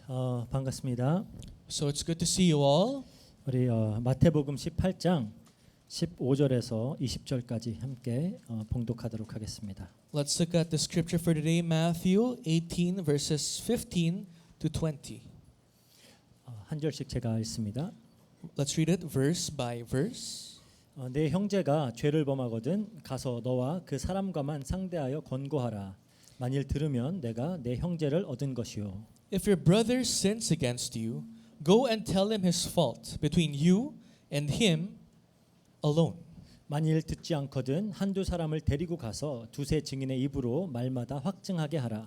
반갑습니다. So it's good to see you all. 우리 마태복음 18장 15절에서 20절까지 함께 봉독하도록 하겠습니다. Let's look at the scripture for today, Matthew 18 verses 15 to 20. 한 절씩 제가 읽습니다. Let's read it verse by verse. 내 형제가 죄를 범하거든 가서 너와 그 사람과만 상대하여 권고하라. 만일 들으면 내가 내 형제를 얻은 것이요. If your brother sins against you, go and tell him his fault between you and him alone. 만일 듣지 않거든 한두 사람을 데리고 가서 두세 증인의 입으로 말마다 확증하게 하라.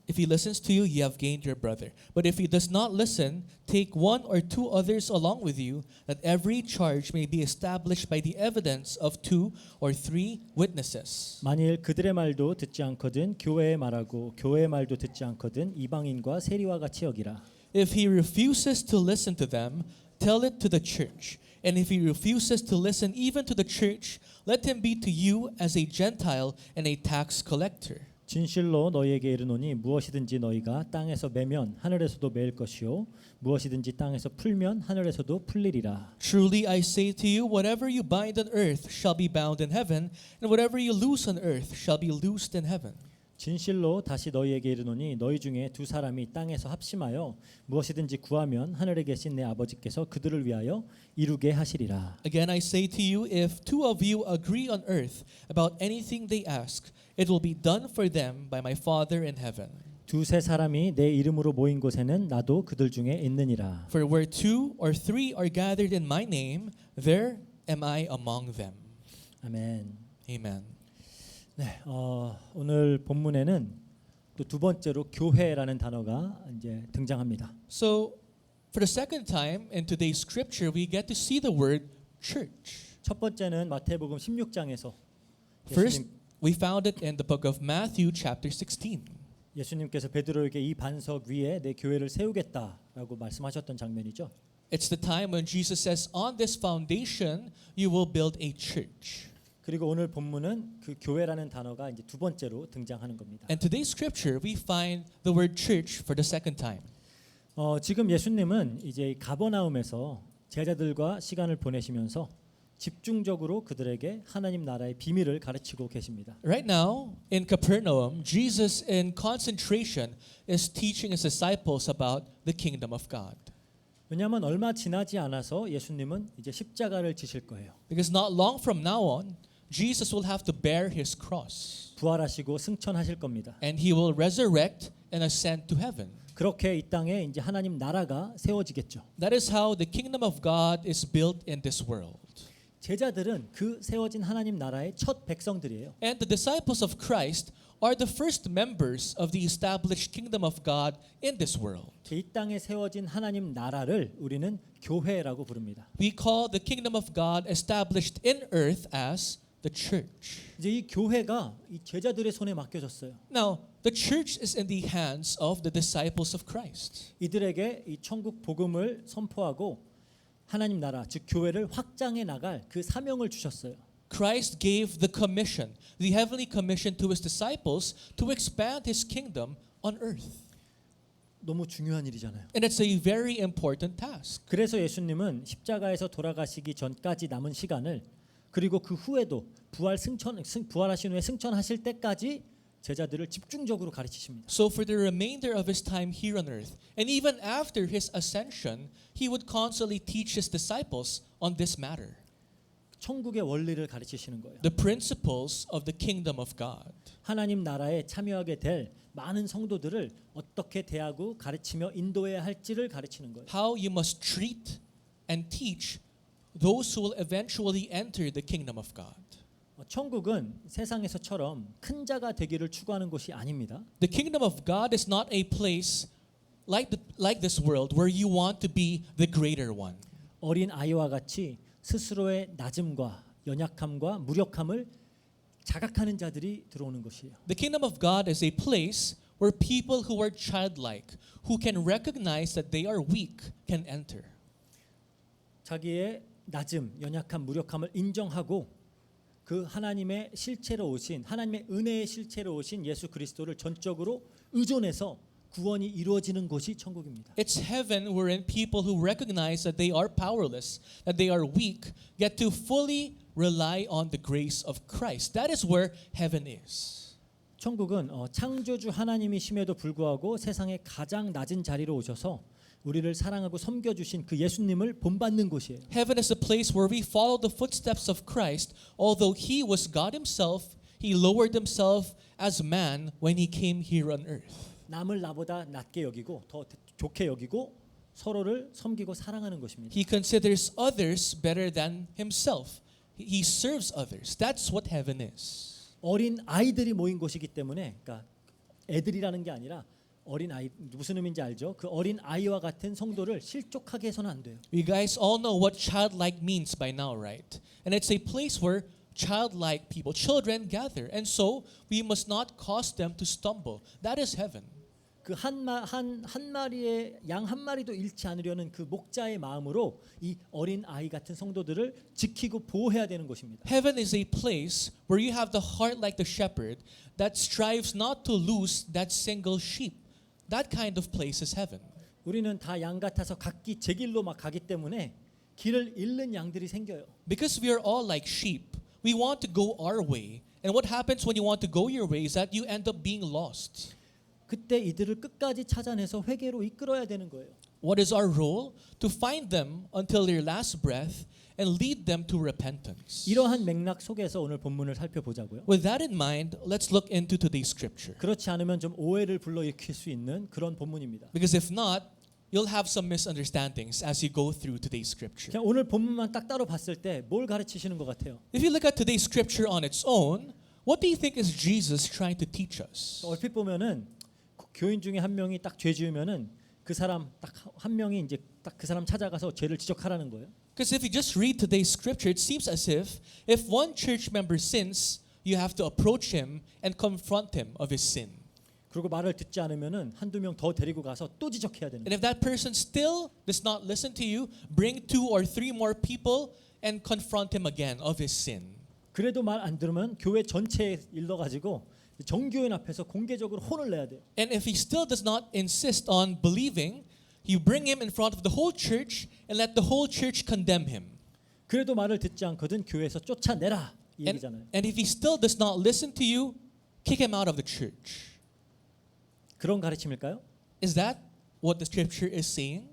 If he listens to you, you have gained your brother. But if he does not listen, take one or two others along with you, that every charge may be established by the evidence of two or three witnesses. 만일 그들의 말도 듣지 않거든 교회의 말하고 교회의 말도 듣지 않거든 이방인과 세리와 같이 여기라. If he refuses to listen to them, tell it to the church. And if he refuses to listen even to the church, let him be to you as a Gentile and a tax collector. 진실로 너희에게 이르노니 무엇이든지 너희가 땅에서 매면 하늘에서도 매일 것이요 무엇이든지 땅에서 풀면 하늘에서도 풀리리라. Truly I say to you, whatever you bind on earth shall be bound in heaven, and whatever you loose on earth shall be loosed in heaven. 진실로 다시 너희에게 이르노니 너희 중에 두 사람이 땅에서 합심하여 무엇이든지 구하면 하늘에 계신 내 아버지께서 그들을 위하여 이루게 하시리라. Again I say to you, if two of you agree on earth about anything they ask, it will be done for them by my Father in heaven. 두세 사람이 내 이름으로 모인 곳에는 나도 그들 중에 있느니라. For where two or three are gathered in my name, there am I among them. 아멘. Amen. 네, 오늘 본문에는 또 두 번째로 교회라는 단어가 이제 등장합니다. So, for the second time in today's scripture, we get to see the word church. 첫 번째는 마태복음 16장에서 First, we found it in the book of Matthew, chapter 16. 예수님께서 베드로에게 이 반석 위에 내 교회를 세우겠다라고 말씀하셨던 장면이죠. It's the time when Jesus says, "On this foundation, you will build a church." 그리고 오늘 본문은 그 교회라는 단어가 이제 두 번째로 등장하는 겁니다. And today's scripture, we find the word church for the second time. 지금 예수님은 이제 가버나움에서 제자들과 시간을 보내시면서 집중적으로 그들에게 하나님 나라의 비밀을 가르치고 계십니다. Right now, in Capernaum, Jesus in concentration is teaching his disciples about the kingdom of God. 왜냐하면 얼마 지나지 않아서 예수님은 이제 십자가를 지실 거예요. Because not long from now on, Jesus will have to bear his cross. 부활하시고 승천하실 겁니다. And he will resurrect and ascend to heaven. 그렇게 이 땅에 이제 하나님 나라가 세워지겠죠. That is how the kingdom of God is built in this world. 제자들은 그 세워진 하나님 나라의 첫 백성들이에요. And the disciples of Christ are the first members of the established kingdom of God in this world. 이 땅에 세워진 하나님 나라를 우리는 교회라고 부릅니다. We call the kingdom of God established in earth as the church. 이제 이 교회가 이 제자들의 손에 맡겨졌어요. Now, the church is in the hands of the disciples of Christ. 이들에게 이 천국 복음을 선포하고 하나님 나라 즉 교회를 확장해 나갈 그 사명을 주셨어요. Christ gave the commission, the heavenly commission to his disciples to expand his kingdom on earth. 너무 중요한 일이잖아요. And it's a very important task. 그래서 예수님은 십자가에서 돌아가시기 전까지 남은 시간을 그리고 그 후에도 부활하신 후에 승천하실 때까지 제자들을 집중적으로 가르치십니다. So for the remainder of his time here on earth, and even after his ascension, he would constantly teach his disciples on this matter. 천국의 원리를 가르치시는 거예요. The principles of the kingdom of God. 하나님 나라에 참여하게 될 많은 성도들을 어떻게 대하고 가르치며 인도해야 할지를 가르치는 거예요. How you must treat and teach those who will eventually enter the kingdom of God. 천국은 세상에서처럼 큰 자가 되기를 추구하는 곳이 아닙니다. The kingdom of God is not a place like this world where you want to be the greater one. 어린 아이와 같이 스스로의 낮음과 연약함과 무력함을 자각하는 자들이 들어오는 것이에요. The kingdom of God is a place where people who are childlike, who can recognize that they are weak, can enter. 자기의 낮음, 연약함, 무력함을 인정하고 그 하나님의 실체로 오신 하나님의 은혜의 실체로 오신 예수 그리스도를 전적으로 의존해서 구원이 이루어지는 곳이 천국입니다. It's heaven wherein people who recognize that they are powerless, that they are weak, get to fully rely on the grace of Christ. That is where heaven is. 천국은 창조주 하나님이심에도 불구하고 세상의 가장 낮은 자리로 오셔서 우리를 사랑하고 섬겨주신 그 예수님을 본받는 곳이에요. Heaven is a place where we follow the footsteps of Christ. Although he was God himself, he lowered himself as man when he came here on earth. 남을 나보다 낮게 여기고 더 좋게 여기고 서로를 섬기고 사랑하는 것입니다. He considers others better than himself. He serves others. That's what heaven is. 어린 아이들이 모인 곳이기 때문에, 그러니까 애들이라는 게 아니라 어린 아이, 무슨 의미인지 알죠? 그 어린 아이와 같은 성도를 실족하게 해서는 안 돼요. You guys all know what childlike means by now, right? And it's a place where childlike people, children gather. And so we must not cause them to stumble. That is heaven. 그 한 마리의 양 한 마리도 잃지 않으려는 그 목자의 마음으로 이 어린 아이 같은 성도들을 지키고 보호해야 되는 곳입니다. Heaven is a place where you have the heart like the shepherd that strives not to lose that single sheep. That kind of place is heaven. 우리는 다 양 같아서 각기 제 길로 막 가기 때문에 길을 잃는 양들이 생겨요. Because we are all like sheep, we want to go our way. And what happens when you want to go your way is that you end up being lost. 그때 이들을 끝까지 찾아내서 회개로 이끌어야 되는 거예요. What is our role? To find them until their last breath and lead them to repentance. 이러한 맥락 속에서 오늘 본문을 살펴보자고요. With that in mind, let's look into today's scripture. 그렇지 않으면 좀 오해를 불러일으킬 수 있는 그런 본문입니다. Because if not, you'll have some misunderstandings as you go through today's scripture. 그냥 오늘 본문만 딱 따로 봤을 때 뭘 가르치시는 것 같아요? If you look at today's scripture on its own, what do you think is Jesus trying to teach us? 얼핏 보면은 교인 중에 한 명이 딱 죄 지으면은 그 사람 딱 한 명이 이제 딱 그 사람 찾아가서 죄를 지적하라는 거예요. Because if you just read today's scripture, it seems as if one church member sins, you have to approach him and confront him of his sin. 그리고 말을 듣지 않으면은 한두 명 더 데리고 가서 또 지적해야 되는 And 거예요. if that person still does not listen to you, bring 2 or 3 more people and confront him again of his sin. 그래도 말 안 들으면 교회 전체에 일러 가지고 정교인 앞에서 공개적으로 혼을 내야 돼요. And if he still does not insist on believing, you bring him in front of the whole church and let the whole church condemn him. 그래도 말을 듣지 않거든 교회에서 쫓아내라 이 얘기잖아요. And if he still does not listen to you, kick him out of the church. 그런 가르침일까요? Is that what the scripture is saying?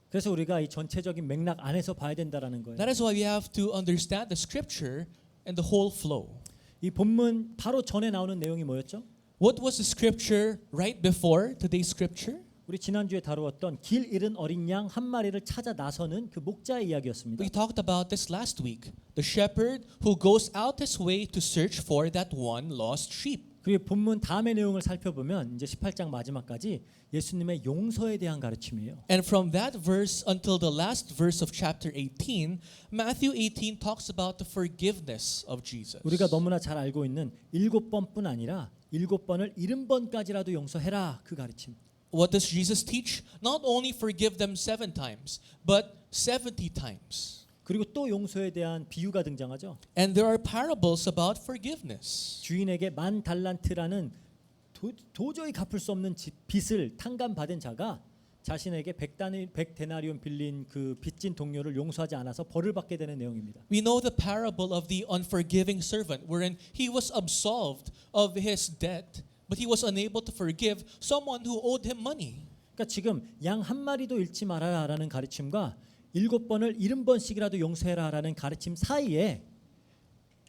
그래서 우리가 이 전체적인 맥락 안에서 봐야 된다라는 거예요. That is why we have to understand the scripture and the whole flow. 이 본문 바로 전에 나오는 내용이 뭐였죠? What was the scripture right before today's scripture? 우리 지난주에 다루었던 길 잃은 어린 양 한 마리를 찾아 나서는 그 목자의 이야기였습니다. We talked about this last week. The shepherd who goes out his way to search for that one lost sheep. 그리고 본문 다음의 내용을 살펴보면 이제 18장 마지막까지 예수님의 용서에 대한 가르침이에요. And from that verse until the last verse of chapter 18, Matthew 18 talks about the forgiveness of Jesus. 우리가 너무나 잘 알고 있는 7번뿐 아니라 7번을 70번까지라도 용서해라 그 가르침. What does Jesus teach? Not only forgive them 7 times, but 70 times. 그리고 또 용서에 대한 비유가 등장하죠. And there are parables about forgiveness. 주인에게 10,000달란트라는 도저히 갚을 수 없는 빚을 탕감받은 자가 자신에게 100데나리온 빌린 그 빚진 동료를 용서하지 않아서 벌을 받게 되는 내용입니다. We know the parable of the unforgiving servant, wherein he was absolved of his debt, but he was unable to forgive someone who owed him money. 그러니까 지금 양 한 마리도 잃지 말아라라는 가르침과 7번을 70번씩이라도 용서해라라는 가르침 사이에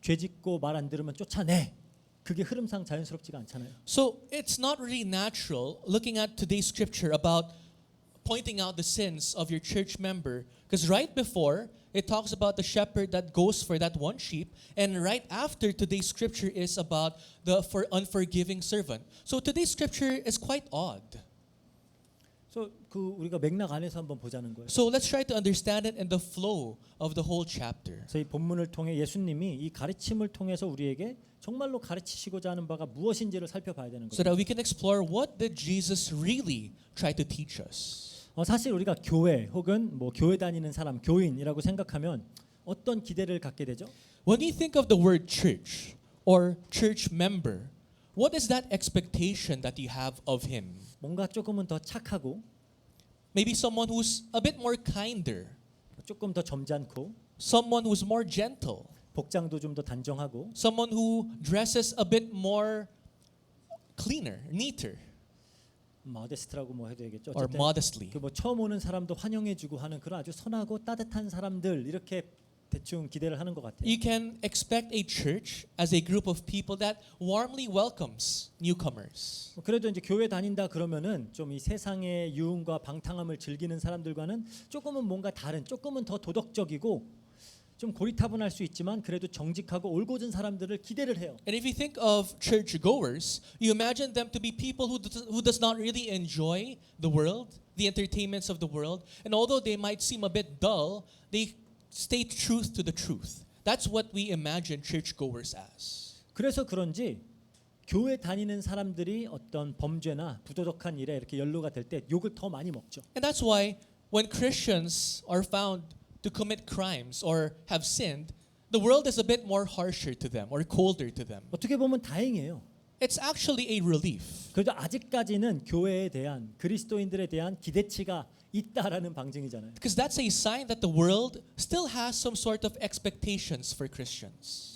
죄짓고 말 안 들으면 쫓아내. 그게 흐름상 자연스럽지가 않잖아요. So it's not really natural looking at today's scripture about pointing out the sins of your church member, because right before it talks about the shepherd that goes for that one sheep, and right after today's scripture is about the unforgiving servant. So today's scripture is quite odd. 그래서 그 우리가 맥락 안에서 한번 보자는 거예요. So let's try to understand it in the flow of the whole chapter. 그래서 이 본문을 통해 예수님이 이 가르침을 통해서 우리에게 정말로 가르치시고자 하는 바가 무엇인지를 살펴봐야 되는 So 거예요. that we can explore what did Jesus really try to teach us. 사실 우리가 교회 혹은 뭐 교회 다니는 사람, 교인이라고 생각하면 어떤 기대를 갖게 되죠? When you think of the word church or church member, what is that expectation that you have of him? 뭔가 조금은 더 착하고 maybe someone who's a bit more kinder, 조금 더 점잖고 someone who's more gentle, 복장도 좀 더 단정하고 someone who dresses a bit more cleaner, neater, 모데스트라고 뭐 해도 되겠죠. or 어쨌든 modestly. 그 뭐 처음 오는 사람도 환영해주고 하는 그런 아주 선하고 따뜻한 사람들 이렇게 대충 기대를 하는 것 같아요. You can expect a church as a group of people that warmly welcomes newcomers. 그래도 이제 교회 다닌다 그러면은 좀 이 세상의 유흥과 방탕함을 즐기는 사람들과는 조금은 뭔가 다른, 조금은 더 도덕적이고 좀 고리타분할 수 있지만 그래도 정직하고 올곧은 사람들을 기대를 해요. And if you think of church goers, you imagine them to be people who does not really enjoy the world, the entertainments of the world, and although they might seem a bit dull, they stay truth to the truth. That's what we imagine church goers as. 그래서 그런지 교회 다니는 사람들이 어떤 범죄나 부도덕한 일에 이렇게 연루가 될 때 욕을 더 많이 먹죠. And that's why when Christians are found to commit crimes or have sinned, the world is a bit more harsher to them or colder to them. 어떻게 보면 다행이에요. It's actually a relief. 그래도 아직까지는 교회에 대한 그리스도인들에 대한 기대치가 있다라는 방증이잖아요. Because that's a sign that the world still has some sort of expectations for Christians.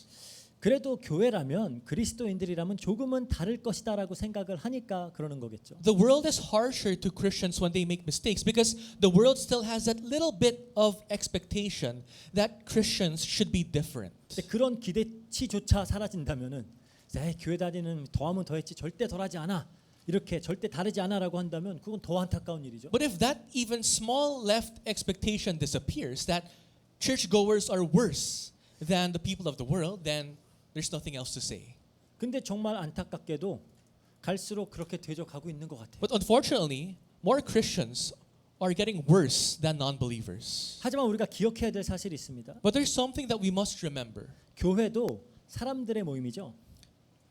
그래도 교회라면 그리스도인들이라면 조금은 다를 것이다라고 생각을 하니까 그러는 거겠죠. The world is harsher to Christians when they make mistakes because the world still has that little bit of expectation that Christians should be different. 근데 그런 기대치조차 사라진다면은 교회 다니는 더하면 더했지 절대 덜하지 않아. 이렇게 절대 다르지 않아라고 한다면 그건 더 안타까운 일이죠. But if that even small left expectation disappears, that churchgoers are worse than the people of the world, then there's nothing else to say. 근데 정말 안타깝게도 갈수록 그렇게 되져가고 있는 것 같아요. But unfortunately, more Christians are getting worse than non-believers. 하지만 우리가 기억해야 될 사실이 있습니다. But there's something that we must remember. 교회도 사람들의 모임이죠.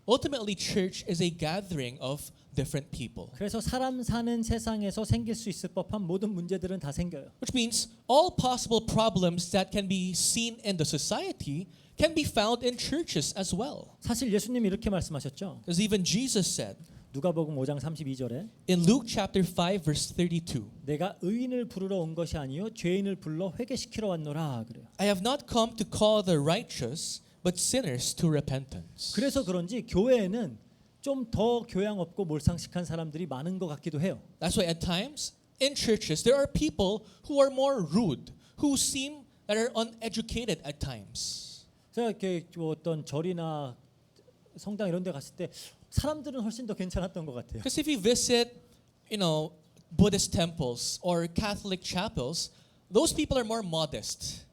Ultimately, church is a gathering of different people. 그래서 사람 사는 세상에서 생길 수 있을 법한 모든 문제들은 다 생겨요. Which means all possible problems that can be seen in the society can be found in churches as well. 사실 예수님이 이렇게 말씀하셨죠. As even Jesus said 누가복음 5장 32절에 in Luke chapter 5 verse 32, 내가 의인을 부르러 온 것이 아니요 죄인을 불러 회개시키러 왔노라 그래요. I have not come to call the righteous but sinners to repentance. 그래서 그런지 교회에는 좀 더 교양 없고 몰상식한 사람들이 많은 것 같기도 해요. That's why at times in churches there are people who are more rude, who seem that are uneducated at times. 제가 이렇게 어떤 절이나 성당 이런 데 갔을 때 사람들은 훨씬 더 괜찮았던 것 같아요. Because if you visit, Buddhist temples or Catholic chapels, those people are more modest.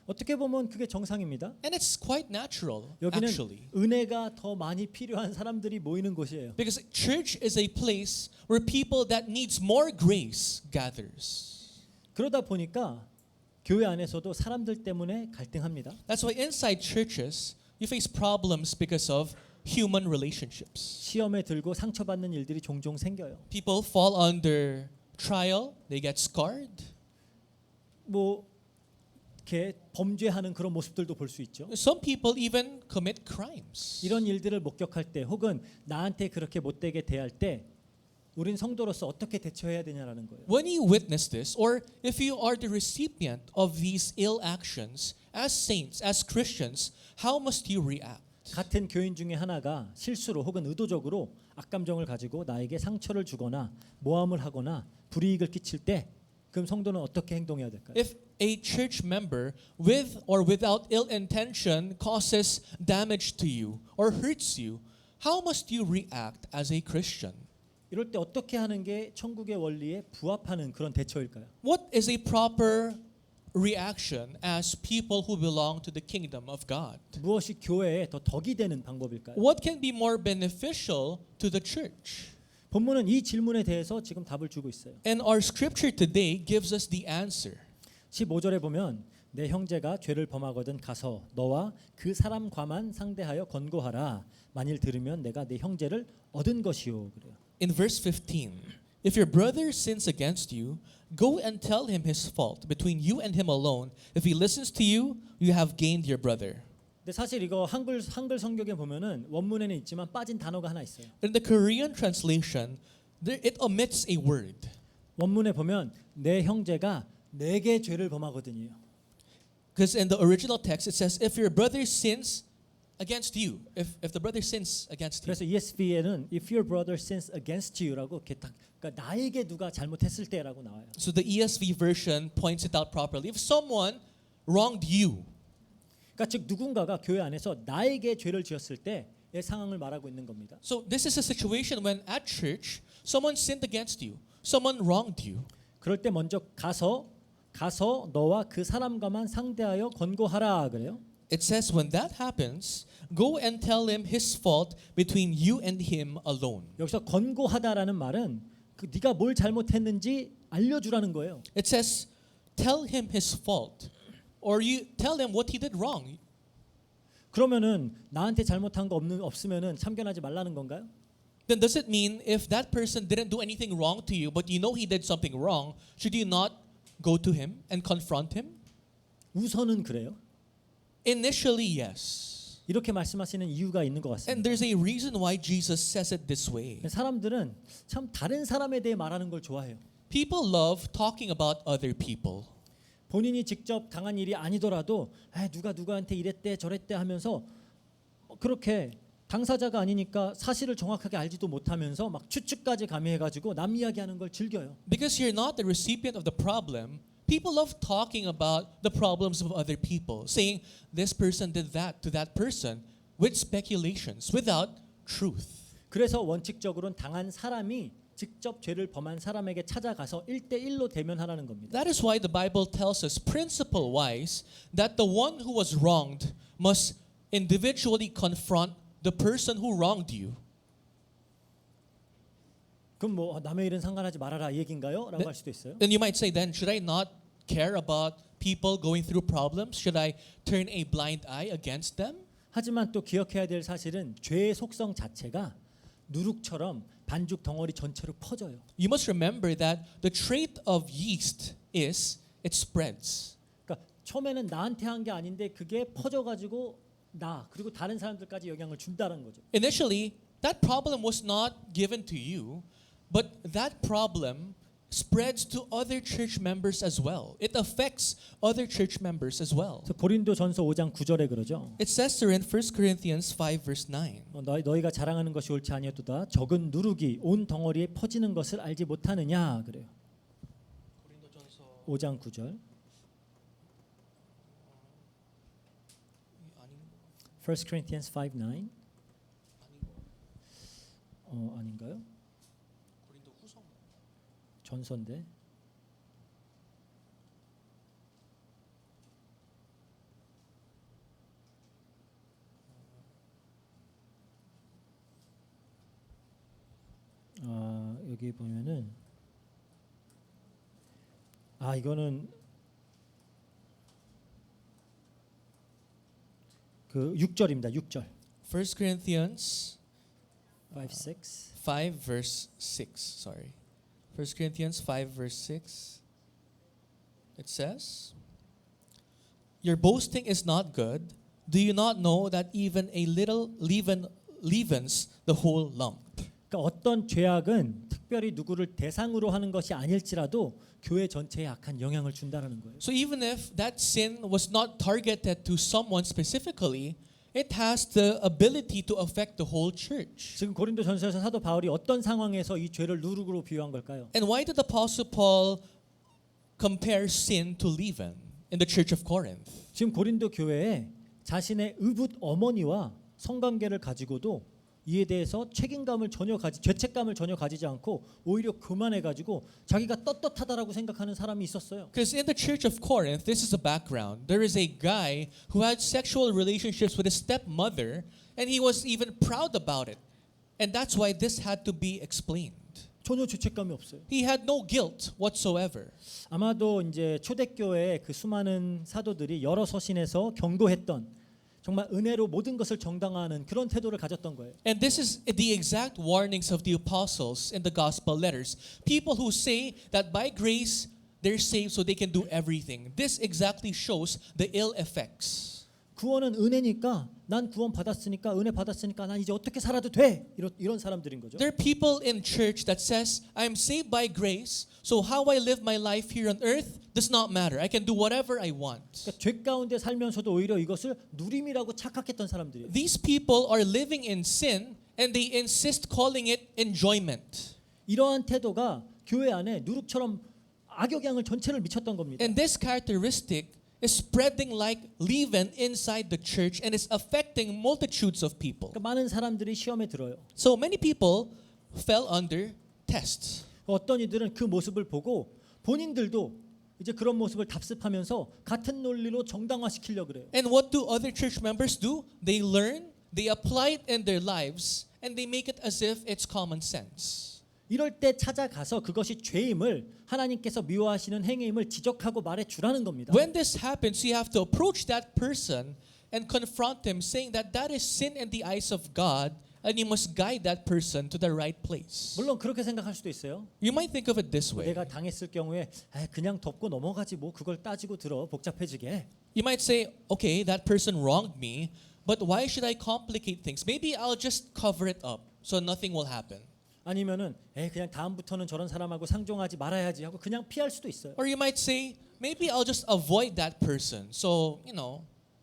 어떻게 보면 그게 정상입니다. And it's quite natural, 여기는 actually. 은혜가 더 많이 필요한 사람들이 모이는 곳이에요. Because church is a place where people that needs more grace gathers. 그러다 보니까 교회 안에서도 사람들 때문에 갈등합니다. That's why inside churches, you face problems because of human relationships. 시험에 들고 상처받는 일들이 종종 생겨요. People fall under trial, they get scarred. 뭐 이렇게 범죄하는 그런 모습들도 볼 수 있죠. Some people even commit crimes. 이런 일들을 목격할 때 혹은 나한테 그렇게 못되게 대할 때 우린 성도로서 어떻게 대처해야 되냐라는 거예요. When you witness this, or if you are the recipient of these ill actions, as saints, as Christians, how must you react? 같은 교인 중에 하나가 실수로 혹은 의도적으로 악감정을 가지고 나에게 상처를 주거나 모함을 하거나 불이익을 끼칠 때 그럼 성도는 어떻게 행동해야 될까요? If a church member with or without ill intention causes damage to you or hurts you, how must you react as a Christian? 이럴 때 어떻게 하는 게 천국의 원리에 부합하는 그런 대처일까요? What is a proper reaction as people who belong to the kingdom of God? 무엇이 교회에 더 덕이 되는 방법일까요? What can be more beneficial to the church? 본문은 이 질문에 대해서 지금 답을 주고 있어요. And our scripture today gives us the answer. 15절에 보면 내 형제가 죄를 범하거든 가서 너와 그 사람과만 상대하여 권고하라. 만일 들으면 내가 내 형제를 얻은 것이요 그래요. In verse 15, if your brother sins against you, go and tell him his fault between you and him alone. If he listens to you, you have gained your brother. 근데 사실 이거 한글 성경에 보면은 원문에는 있지만 빠진 단어가 하나 있어요. In the Korean translation, it omits a word. 원문에 보면 내 형제가 내게 죄를 범하거든요. Because in the original text it says, if your brother sins against you, if the brother sins against you. 그래서 ESV에는 if your brother sins against you라고 이렇게 딱 그러니까 나에게 누가 잘못했을 때라고 나와요. So the ESV version points it out properly. If someone wronged you, 그러니까 즉 누군가가 교회 안에서 나에게 죄를 지었을 때의 상황을 말하고 있는 겁니다. so this is a situation when at church someone sinned against you, someone wronged you. 그럴 때 먼저 가서 너와 그 사람과만 상대하여 권고하라 그래요. It says when that happens, go and tell him his fault between you and him alone. 여기서 권고하다라는 말은 그 네가 뭘 잘못했는지 알려주라는 거예요. It says tell him his fault, or you tell him what he did wrong. 그러면은 나한테 잘못한 거 없으면은 참견하지 말라는 건가요? Then does it mean if that person didn't do anything wrong to you, but you know he did something wrong, should you not go to him and confront him? 우선은 그래요. Initially, yes. 이렇게 말씀하시는 이유가 있는 것 And 같습니다. there's a reason why Jesus says it this way. 사람들은 참 다른 사람에 대해 말하는 걸 좋아해요. People love talking about other people. 본인이 직접 당한 일이 아니더라도 누가 누구한테 이랬대 저랬대 하면서 그렇게 당사자가 아니니까 사실을 정확하게 알지도 못하면서 막 추측까지 가미해가지고 남 이야기하는 걸 즐겨요. Because you're not the recipient of the problem, people love talking about the problems of other people, saying this person did that to that person with speculations, without truth. 그래서 원칙적으로는 당한 사람이 직접 죄를 범한 사람에게 찾아가서 1대1로 대면하라는 겁니다. That is why the Bible tells us, principle-wise, that the one who was wronged must individually confront the person who wronged you. 그럼 뭐 남의 일은 상관하지 말아라 이 얘기인가요? 라고 할 수도 있어요. Then you might say, then should I not care about people going through problems? Should I turn a blind eye against them? 하지만 또 기억해야 될 사실은 죄의 속성 자체가 누룩처럼 반죽 덩어리 전체로 퍼져요. You must remember that the trait of yeast is it spreads. 그러니까 처음에는 나한테 한 게 아닌데 그게 퍼져가지고 나 그리고 다른 사람들까지 영향을 준다는 거죠. Initially, that problem was not given to you, but that problem spreads to other church members as well. It affects other church members as well. 그래서 고린도전서 5장 9절에 그러죠. It says there in 1 Corinthians 5 verse 9. 너희가 자랑하는 것이 옳지 아니었도다. 적은 누룩이 온 덩어리에 퍼지는 것을 알지 못하느냐 그래요. 5장 9절. 1 Corinthians 5:9. 아닌가요? 전서인데. 여기 보면은 이거는 그 6절입니다. 6절. 1 Corinthians 5, 6. 5 verse 6, sorry. 1 Corinthians 5 verse 6. It says, your boasting is not good. Do you not know that even a little leaven leavens the whole lump? 그러니까 어떤 죄악은 특별히 누구를 대상으로 하는 것이 아닐지라도 교회 전체에 악한 영향을 준다라는 거예요. So even if that sin was not targeted to someone specifically, it has the ability to affect the whole church. 지금 고린도전서에서 사도 바울이 어떤 상황에서 이 죄를 누룩으로 비유한 걸까요? And why did Apostle Paul compare sin to leaven in the church of Corinth? 지금 고린도 교회에 자신의 의붓 어머니와 성관계를 가지고도 이에 대해서 죄책감을 전혀 가지지 않고 오히려 교만해가지고 자기가 떳떳하다라고 생각하는 사람이 있었어요. Because in the church of Corinth, this is the background. There is a guy who had sexual relationships with his stepmother, and he was even proud about it. And that's why this had to be explained. 전혀 죄책감이 없어요. He had no guilt whatsoever. 아마도 이제 초대교회의 그 수많은 사도들이 여러 서신에서 경고했던 정말 은혜로 모든 것을 정당화하는 그런 태도를 가졌던 거예요. And this is the exact warnings of the apostles in the gospel letters. People who say that by grace they're saved so they can do everything. This exactly shows the ill effects. 구원은 은혜니까 난 구원 받았으니까 은혜 받았으니까 난 이제 어떻게 살아도 돼. 이런 사람들인 거죠. There are people in church that says, I'm saved by grace, so how I live my life here on earth does not matter. I can do whatever I want. 그러니까 죄 가운데 살면서도 오히려 이것을 누림이라고 착각했던 사람들이에요. These people are living in sin and they insist calling it enjoyment. 이러한 태도가 교회 안에 누룩처럼 악영향을 전체를 미쳤던 겁니다. And this characteristic is spreading like leaven inside the church and is affecting multitudes of people. 그러니까 많은 사람들이 시험에 들어요. So many people fell under tests. 어떤 이들은 그 모습을 보고 본인들도 이제 그런 모습을 답습하면서 같은 논리로 정당화시키려고 그래요. And what do other church members do? They learn, they apply it in their lives, and they make it as if it's common sense. 이럴 때 찾아가서 그것이 죄임을 하나님께서 미워하시는 행위임을 지적하고 말해 주라는 겁니다. When this happens, you have to approach that person and confront him, saying that that is sin in the eyes of God, and you must guide that person to the right place. 물론 그렇게 생각할 수도 있어요. You might think of it this way. 내가 당했을 경우에 그냥 덮고 넘어가지 뭐 그걸 따지고 들어 복잡해지게. You might say, okay, that person wronged me, but why should I complicate things? Maybe I'll just cover it up so nothing will happen. 아니면은 그냥 다음부터는 저런 사람하고 상종하지 말아야지 하고 그냥 피할 수도 있어요. Or you might say, maybe I'll just avoid that person, so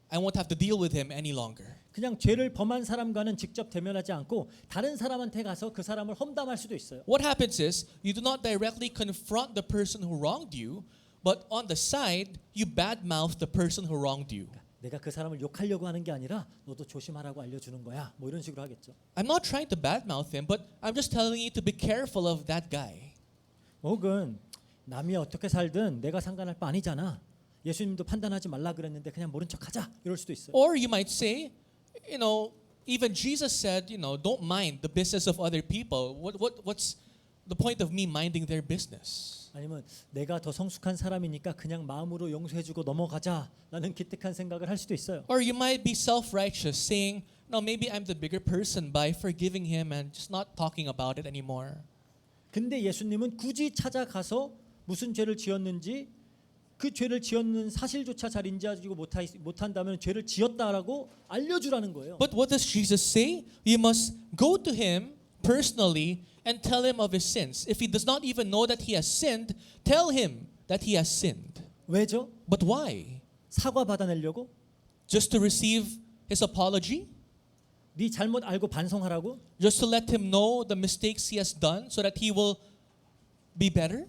I won't have to deal with him any longer. 그냥 죄를 범한 사람과는 직접 대면하지 않고 다른 사람한테 가서 그 사람을 험담할 수도 있어요. What happens is you do not directly confront the person who wronged you, but on the side you badmouth the person who wronged you. 내가 그 사람을 욕하려고 하는 게 아니라 너도 조심하라고 알려주는 거야. 뭐 이런 식으로 하겠죠. I'm not trying to badmouth him, but I'm just telling you to be careful of that guy. 혹은 남이 어떻게 살든 내가 상관할 바 아니잖아. 예수님도 판단하지 말라 그랬는데 그냥 모른 척하자. 이럴 수도 있어요. Or you might say, even Jesus said, don't mind the business of other people. What's the point of me minding their business? 아니면 내가 더 성숙한 사람이니까 그냥 마음으로 용서해주고 넘어가자라는 기특한 생각을 할 수도 있어요. Or you might be self-righteous, saying, no, maybe I'm the bigger person by forgiving him and just not talking about it anymore. 근데 예수님은 굳이 찾아가서 무슨 죄를 지었는지 그 죄를 지었는 사실조차 잘 인지하지 못한다면 죄를 지었다라고 알려주라는 거예요. But what does Jesus say? You must go to him personally and tell him of his sins. If he does not even know that he has sinned, tell him that he has sinned. 왜죠? But why? 사과 받아내려고? Just to receive his apology? 네 잘못 알고 반성하라고? Just to let him know the mistakes he has done so that he will be better?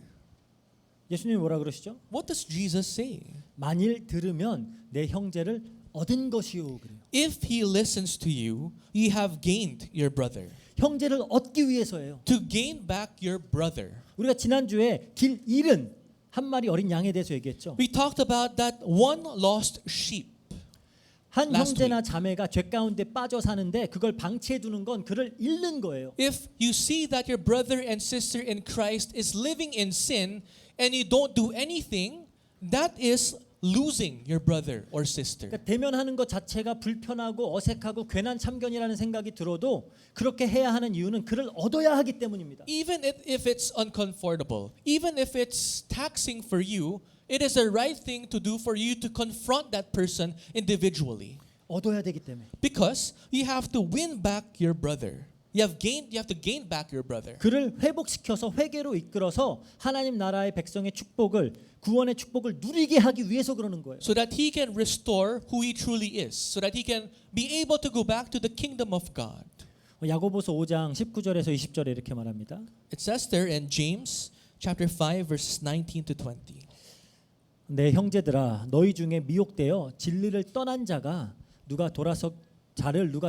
예수님이 뭐라 그러시죠? What does Jesus say? 만일 들으면 내 형제를 얻은 것이요 그래요. If he listens to you, you have gained your brother. 형제를 얻기 위해서예요. To gain back your brother. 우리가 지난주에 길 잃은 한 마리 어린 양에 대해서 얘기했죠. We talked about that one lost sheep. 한 Last 형제나 자매가 죄 가운데 빠져 사는데 그걸 방치해 두는 건 그를 잃는 거예요. If you see that your brother and sister in Christ is living in sin and you don't do anything, that is losing your brother or sister. 그러니까 대면하는 것 자체가 불편하고 어색하고 괜한 참견이라는 생각이 들어도 그렇게 해야 하는 이유는 그를 얻어야 하기 때문입니다. Even if it's uncomfortable, even if it's taxing for you, it is the right thing to do for you to confront that person individually. 얻어야 되기 때문에. Because you have to win back your brother. You have to gain back your brother. 그를 회복시켜서 회개로 이끌어서 하나님 나라의 백성의 축복을 구원의 축복을 누리게 하기 위해서 그러는 거예요. So that he can restore who he truly is. So that he can be able to go back to the kingdom of God. 야고보서 5장 19절에서 20절에 이렇게 말합니다. It says there in James chapter 5 verses 19 to 20. 내 형제들아 너희 중에 미혹되어 진리를 떠난 자를 누가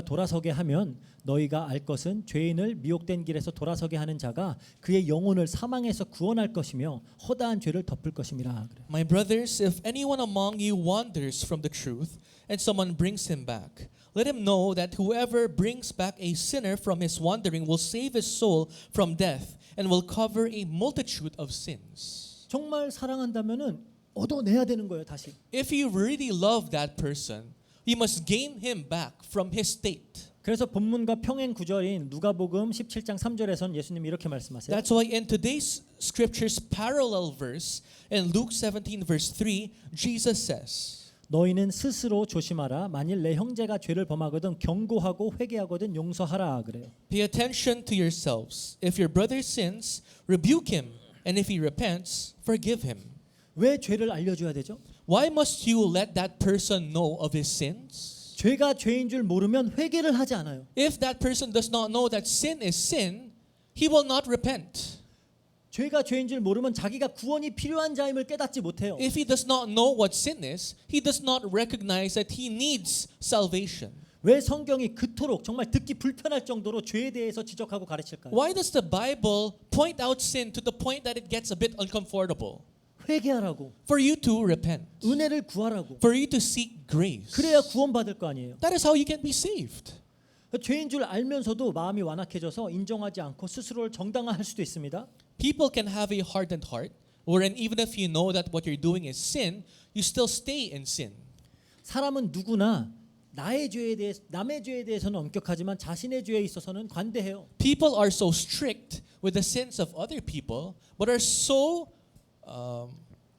돌아서게 하면 너희가 알 것은 죄인을 미혹된 길에서 돌아서게 하는 자가 그의 영혼을 사망에서 구원할 것이며 허다한 죄를 덮을 것임이라. My brothers, if anyone among you wanders from the truth and someone brings him back, let him know that whoever brings back a sinner from his wandering will save his soul from death and will cover a multitude of sins. 정말 사랑한다면은 얻어내야 되는 거예요, 다시. If you really love that person, you must gain him back from his state. 그래서 본문과 평행 구절인 누가복음 17장 3절에선 예수님이 이렇게 말씀하세요. That's why in today's scripture's parallel verse in Luke 17 verse 3, Jesus says, 너희는 스스로 조심하라. 만일 내 형제가 죄를 범하거든 경고하고 회개하거든 용서하라 그래요. Pay attention to yourselves. If your brother sins, rebuke him, and if he repents, forgive him. 왜 죄를 알려줘야 되죠? Why must you let that person know of his sins? 죄가 죄인 줄 모르면 회개를 하지 않아요. If that person does not know that sin is sin, he will not repent. 죄가 죄인 줄 모르면 자기가 구원이 필요한 자임을 깨닫지 못해요. If he does not know what sin is, he does not recognize that he needs salvation. 왜 성경이 그토록 정말 듣기 불편할 정도로 죄에 대해서 지적하고 가르칠까요? Why does the Bible point out sin to the point that it gets a bit uncomfortable? 회개하라고, For you to repent, 은혜를 구하라고. for you to seek grace. 그래야 구원받을 거 아니에요. That is how you can be saved. 죄인 줄 알면서도 마음이 완악해져서 인정하지 않고 스스로를 정당화할 수도 있습니다. People can have a hardened heart, wherein even if you know that what you're doing is sin, you still stay in sin. 사람은 누구나 나의 죄에 대해 남의 죄에 대해서는 엄격하지만 자신의 죄에 있어서는 관대해요. People are so strict with the sins of other people, but are so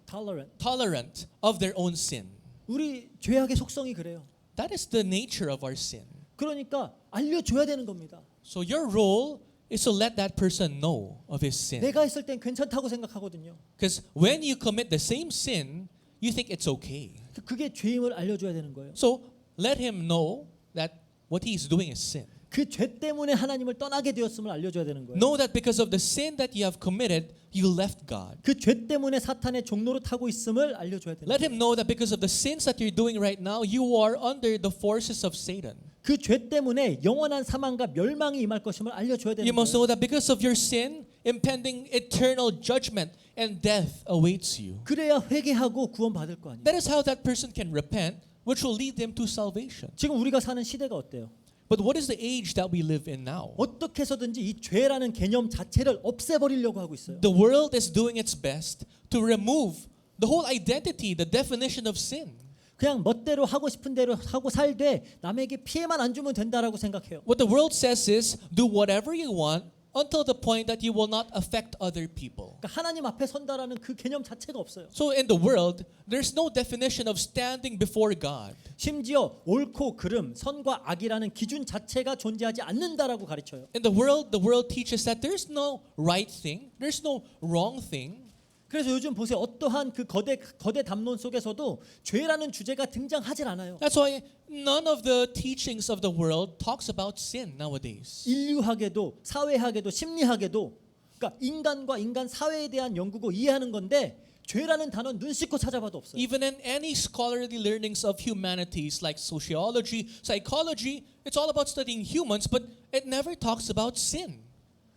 tolerant. tolerant of their own sin. 우리 죄악의 속성이 그래요. That is the nature of our sin. 그러니까 알려줘야 되는 겁니다. So your role is to let that person know of his sin. 내가 했을 땐 괜찮다고 생각하거든요. Because when you commit the same sin, you think it's okay. 그게 죄임을 알려줘야 되는 거예요. So let him know that what he is doing is sin. 그 죄 때문에 하나님을 떠나게 되었음을 알려줘야 되는 거예요. Know that because of the sin that you have committed, you left God. 그 죄 때문에 사탄의 종로로 타고 있음을 알려줘야 되는 Let 거예요. him know that because of the sins that you're doing right now, you are under the forces of Satan. 그 죄 때문에 영원한 사망과 멸망이 임할 것임을 알려줘야 되는 You must 거예요. know that because of your sin, impending eternal judgment and death awaits you. 그래야 회개하고 구원받을 거 아니에요. That is how that person can repent, which will lead them to salvation. 지금 우리가 사는 시대가 어때요? But what is the age that we live in now? 어떻게 해서든지 이 죄라는 개념 자체를 없애버리려고 하고 있어요. The world is doing its best to remove the whole identity, the definition of sin. 그냥 멋대로 하고 싶은 대로 하고 살되 남에게 피해만 안 주면 된다라고 생각해요. What the world says is do whatever you want until the point that you will not affect other people. 그러니까 하나님 앞에 선다라는 그 개념 자체가 없어요. So in the world, there's no definition of standing before God. 심지어 옳고 그름, 선과 악이라는 기준 자체가 존재하지 않는다라고 가르쳐요. In the world teaches that there's no right thing, there's no wrong thing. 그래서 요즘 보세요. 어떠한 그 거대 담론 속에서도 죄라는 주제가 등장하질 않아요. That's why none of the teachings of the world talks about sin nowadays. 인류학에도 사회학에도 심리학에도 그러니까 인간과 인간 사회에 대한 연구고 이해하는 건데 죄라는 단어 눈 씻고 찾아봐도 없어요. Even in any scholarly learnings of humanities like sociology, psychology, it's all about studying humans, but it never talks about sin.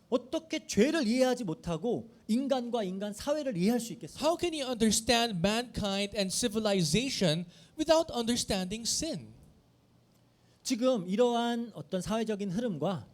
어떻게 죄를 이해하지 못하고 인간과 인간 사회를 이해할 수 있겠어요? How can you understand mankind and civilization without understanding sin? 지금 이러한 어떤 사회적인 흐름과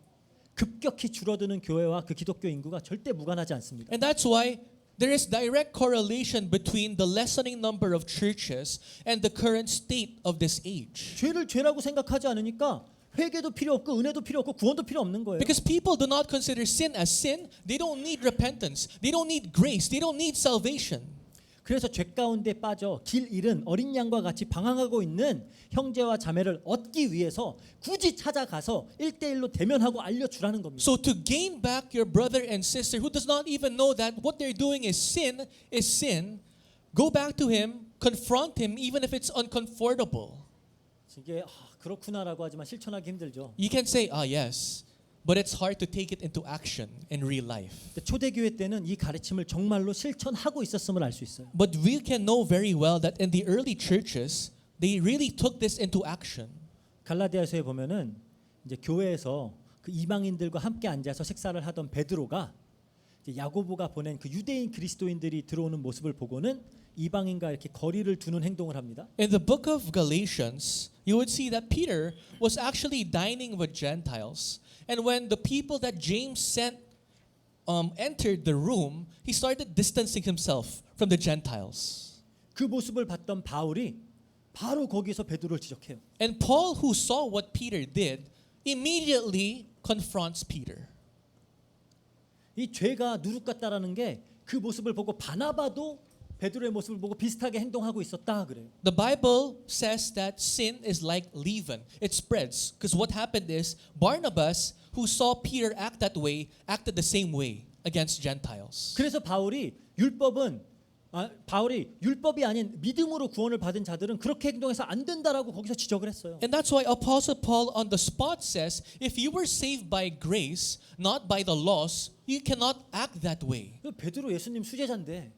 급격히 줄어드는 교회와 그 기독교 인구가 절대 무관하지 않습니다. And that's why there is direct correlation between the lessening number of churches and the current state of this age. 죄를 죄라고 생각하지 않으니까 회개도 필요 없고 은혜도 필요 없고 구원도 필요 없는 거예요. Because people do not consider sin as sin, they don't need repentance, they don't need grace, they don't need salvation. 그래서 죄 가운데 빠져 길 잃은 어린 양과 같이 방황하고 있는 형제와 자매를 얻기 위해서 굳이 찾아가서 1대1로 대면하고 알려주라는 겁니다. So to gain back your brother and sister who does not even know that what they're doing is sin, go back to him, confront him even if it's uncomfortable. 이게 그렇구나라고 하지만 실천하기 힘들죠. You can say, yes, but it's hard to take it into action in real life. 초대교회 때는 이 가르침을 정말로 실천하고 있었음을 알 수 있어요. But we can know very well that in the early churches, they really took this into action. 갈라디아서에 보면은 이제 교회에서 그 이방인들과 함께 앉아서 식사를 하던 베드로가 이제 야고보가 보낸 그 유대인 그리스도인들이 들어오는 모습을 보고는 이방인과 이렇게 거리를 두는 행동을 합니다. In the book of Galatians, you would see that Peter was actually dining with Gentiles. And when the people that James sent entered the room, he started distancing himself from the Gentiles. 그 모습을 봤던 바울이 바로 거기서 베드로를 지적해요. And Paul, who saw what Peter did, immediately confronts Peter. 이 죄가 누룩 같다라는 게 그 모습을 보고 바나바도 베드로의 모습을 보고 비슷하게 행동하고 있었다 그래요. The Bible says that sin is like leaven. It spreads. Because what happened is Barnabas, who saw Peter act that way, acted the same way against Gentiles. 그래서 바울이 율법이 아닌 믿음으로 구원을 받은 자들은 그렇게 행동해서 안 된다라고 거기서 지적을 했어요. And that's why Apostle Paul on the spot says, if you were saved by grace, not by the laws, you cannot act that way. 베드로 예수님 수제자인데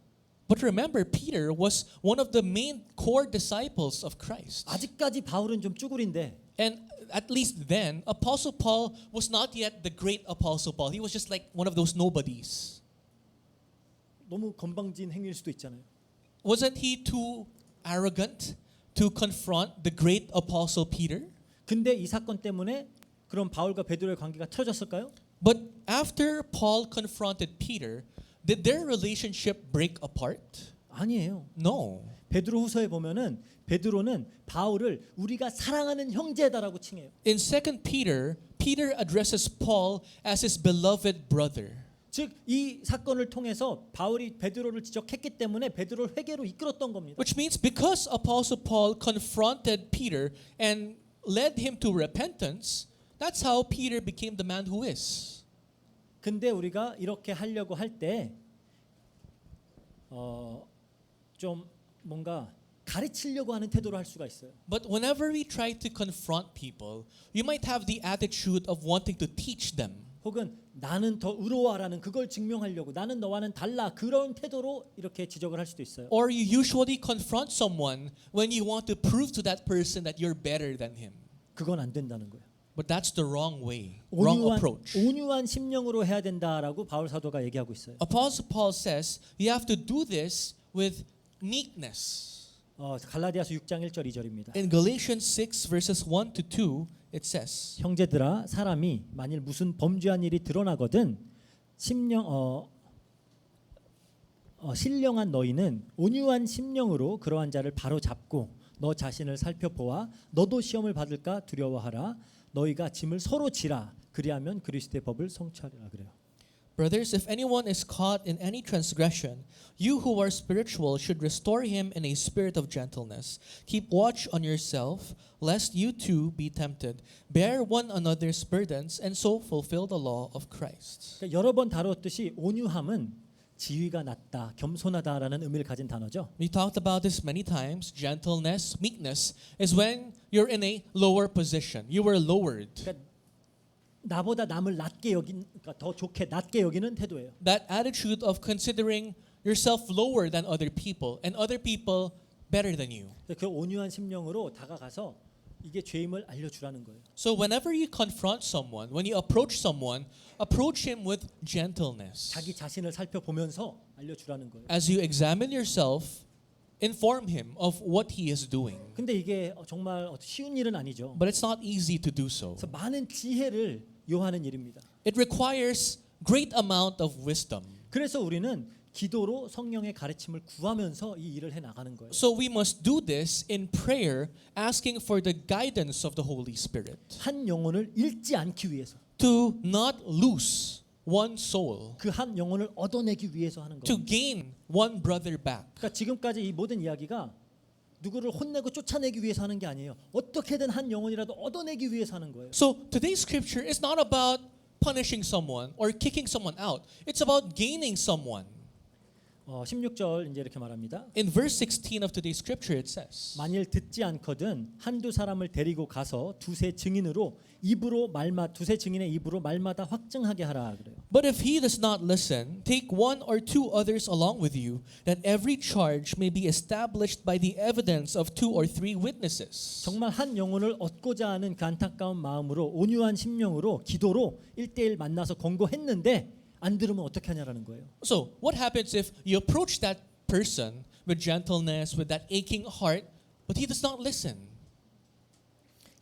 But remember, Peter was one of the main core disciples of Christ. 아직까지 바울은 좀 쭈구리인데 And at least then, Apostle Paul was not yet the great Apostle Paul. He was just like one of those nobodies. 너무 건방진 행위일 수도 있잖아요. Wasn't he too arrogant to confront the great Apostle Peter? 근데 이 사건 때문에 그럼 바울과 베드로의 관계가 틀어졌을까요? But after Paul confronted Peter, did their relationship break apart? 아니에요. No. 베드로 후서에 보면은 베드로는 바울을 우리가 사랑하는 형제다라고 칭해요. In 2 Peter, Peter addresses Paul as his beloved brother. 즉 이 사건을 통해서 바울이 베드로를 지적했기 때문에 베드로를 회개로 이끌었던 겁니다. Which means because Apostle Paul confronted Peter and led him to repentance, that's how Peter became the man who is. 근데 우리가 이렇게 하려고 할 때 좀 뭔가 가르치려고 하는 태도로 할 수가 있어요. But whenever we try to confront people, you might have the attitude of wanting to teach them. 혹은 나는 더 의로와라는 그걸 증명하려고 나는 너와는 달라 그런 태도로 이렇게 지적을 할 수도 있어요. Or you usually confront someone when you want to prove to that person that you're better than him. 그건 안 된다는 거예요. But that's the wrong way, wrong approach. 온유한 심령으로 해야 된다라고 바울 사도가 얘기하고 있어요. Apostle Paul says you have to do this with meekness. 갈라디아서 6장 1절 2절입니다. In Galatians 6 verses 1 to 2, it says, 형제들아 사람이 만일 무슨 범죄한 일이 드러나거든 신령한 너희는 온유한 심령으로 그러한 자를 바로 잡고 너 자신을 살펴보아 너도 시험을 받을까 두려워하라. 너희가 짐을 서로 지라. 그리하면 그리스도의 법을 성취하리라 그래요. Brothers, if anyone is caught in any transgression, you who are spiritual should restore him in a spirit of gentleness. Keep watch on yourself, lest you too be tempted. Bear one another's burdens, and so fulfill the law of Christ. 그러니까 여러 번 다루었듯이 온유함은 지위가 낮다, 겸손하다라는 의미를 가진 단어죠. We talked about this many times. Gentleness, meekness is when you're in a lower position. You were lowered. 그러니까 나보다 남을 낮게 그러니까 더 좋게 낮게 여기는 태도예요. That attitude of considering yourself lower than other people and other people better than you. 그 온유한 심령으로 다가가서 이게 죄임을 알려주라는 거예요. So whenever you confront someone, when you approach someone, approach him with gentleness. 자기 자신을 살펴보면서 알려주라는 거예요. As you examine yourself, inform him of what he is doing. 근데 이게 정말 쉬운 일은 아니죠. But it's not easy to do so. 그래서 많은 지혜를 요하는 일입니다. It requires great amount of wisdom. 그래서 우리는 기도로 성령의 가르침을 구하면서 이 일을 해 나가는 거예요. So we must do this in prayer, asking for the guidance of the Holy Spirit. 한 영혼을 잃지 않기 위해서 To not lose one soul. 그 한 영혼을 얻어내기 위해서 하는 To 거예요. gain one brother back. 그러니까 지금까지 이 모든 이야기가 누구를 혼내고 쫓아내기 위해서 하는 게 아니에요. 어떻게든 한 영혼이라도 얻어내기 위해서 하는 거예요. So today's scripture is not about punishing someone or kicking someone out. It's about gaining someone. 16절 이제 이렇게 말합니다. In verse 16 of today's scripture it says, 만일 듣지 않거든 한두 사람을 데리고 가서 두세 증인의 입으로 말마다 확증하게 하라 그래요. But if he does not listen, take one or two others along with you, that every charge may be established by the evidence of two or three witnesses. 정말 한 영혼을 얻고자 하는 그 안타까운 마음으로 온유한 심령으로 기도로 1대1 만나서 권고했는데 안 들으면 어떻게 하냐라는 거예요. So what happens if you approach that person with gentleness, with that aching heart, but he does not listen?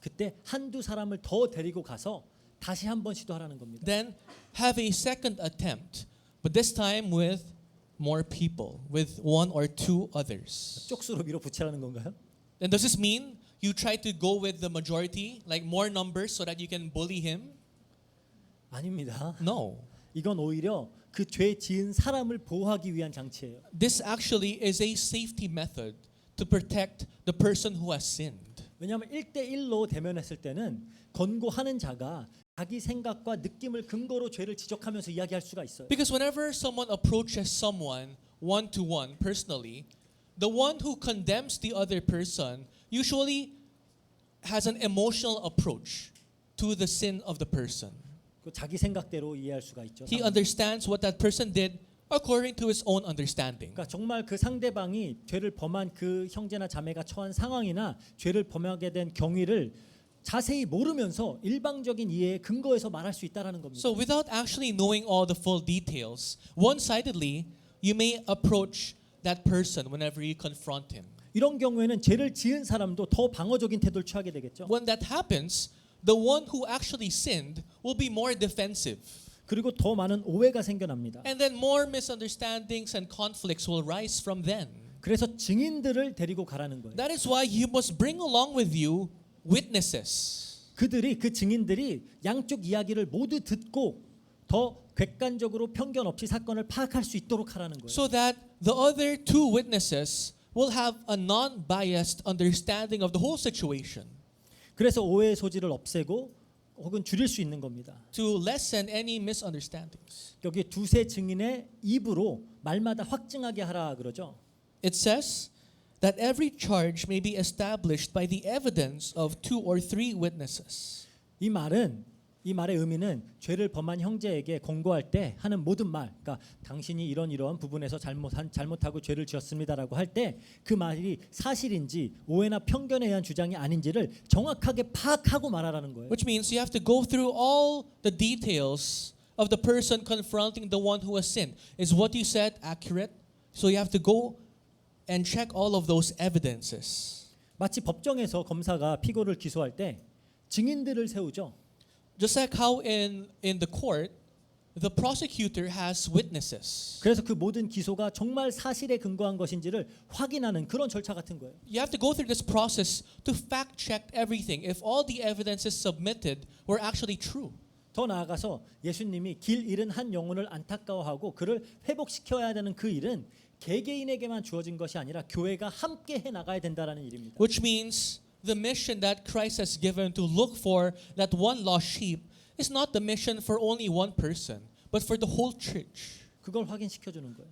그때 한두 사람을 더 데리고 가서 다시 한번 시도하라는 겁니다. Then have a second attempt, but this time with more people, with one or two others. 쪽수로 밀어붙이라는 건가요? Then does this mean you try to go with the majority, like more numbers so that you can bully him? 아닙니다. No. 이건 오히려 그 죄 지은 사람을 보호하기 위한 장치예요. This actually is a safety method to protect the person who has sinned. 왜냐하면 1대1로 대면했을 때는 권고하는 자가 자기 생각과 느낌을 근거로 죄를 지적하면서 이야기할 수가 있어요. Because whenever someone approaches someone one to one personally, the one who condemns the other person usually has an emotional approach to the sin of the person. 그 자기 생각대로 이해할 수가 있죠. He understands what that person did according to his own understanding. 그러니까 정말 그 상대방이 죄를 범한 그 형제나 자매가 처한 상황이나 죄를 범하게 된 경위를 자세히 모르면서 일방적인 이해에 근거해서 말할 수 있다라는 겁니다. So without actually knowing all the full details, one-sidedly, you may approach that person whenever you confront him. 이런 경우에는 죄를 지은 사람도 더 방어적인 태도를 취하게 되겠죠. When that happens, the one who actually sinned will be more defensive. 그리고 더 많은 오해가 생겨납니다. And then more misunderstandings and conflicts will rise from then. 그래서 증인들을 데리고 가라는 거예요. That is why you must bring along with you witnesses. 그 증인들이 양쪽 이야기를 모두 듣고 더 객관적으로 편견 없이 사건을 파악할 수 있도록 하라는 거예요. So that the other two witnesses will have a non-biased understanding of the whole situation. 그래서 오해의 소지를 없애고 혹은 줄일 수 있는 겁니다. To lessen any misunderstandings. 여기 두세 증인의 입으로 말마다 확증하게 하라 그러죠. It says that every charge may be established by the evidence of 2 or 3 witnesses. 이 말의 의미는 죄를 범한 형제에게 권고할 때 하는 모든 말, 그러니까 당신이 이런 부분에서 잘못하고 죄를 지었습니다라고 할 때 그 말이 사실인지 오해나 편견에 의한 주장이 아닌지를 정확하게 파악하고 말하라는 거예요. Which means you have to go through all the details of the person confronting the one who has sinned. Is what you said accurate? So you have to go and check all of those evidences. 마치 법정에서 검사가 피고를 기소할 때 증인들을 세우죠. Just like how in the court, the prosecutor has witnesses. 그래서 그 모든 기소가 정말 사실에 근거한 것인지를 확인하는 그런 절차 같은 거예요. You have to go through this process to fact check everything if all the evidences submitted were actually true. 더 나아가서 예수님이 길 잃은 한 영혼을 안타까워하고 그를 회복시켜야 되는 그 일은 개개인에게만 주어진 것이 아니라 교회가 함께 해 나가야 된다라는 일입니다. Which means the mission that Christ has given to look for that one lost sheep is not the mission for only one person, but for the whole church. 그걸 확인시켜 주는 거예요.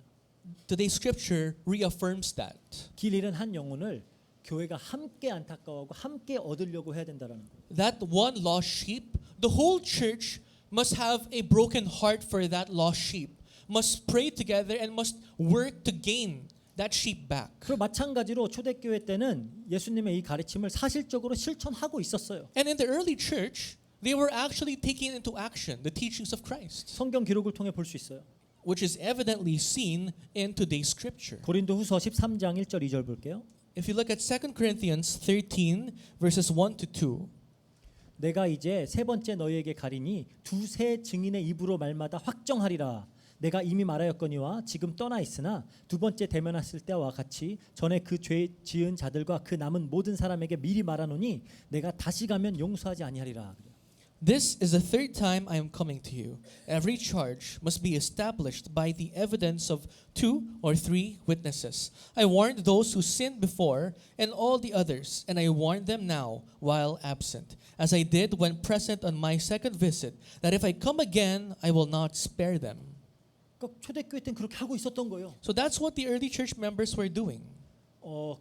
Today's scripture reaffirms that. 길 잃은 한 영혼을 교회가 함께 안타까워하고 함께 얻으려고 해야 된다라는 거예요. That one lost sheep, the whole church must have a broken heart for that lost sheep, must pray together and must work to gain that sheep back. 그리고 마찬가지로 초대교회 때는 예수님의 이 가르침을 사실적으로 실천하고 있었어요. And in the early church, they were actually taking into action the teachings of Christ, 성경 기록을 통해 볼 수 있어요. which is evidently seen in today's scripture. 고린도후서 13장 1절 2절 볼게요. If you look at 2 Corinthians 13 verses 1 to 2, 내가 이제 세 번째 너희에게 가리니 두세 증인의 입으로 말마다 확정하리라. 내가 이미 말하였거니와 지금 떠나 있으나 두 번째 대면했을 때와 같이 전에 그 죄 지은 자들과 그 남은 모든 사람에게 미리 말하노니 내가 다시 가면 용서하지 아니하리라. this is the third time I am coming to you. Every charge must be established by the evidence of 2 or 3 witnesses. I warned those who sinned before and all the others, and I warn them now while absent, as I did when present on my second visit, that if I come again, I will not spare them. 그러니까 초대교회 때는 그렇게 하고 있었던 거예요. So that's what the early church members were doing.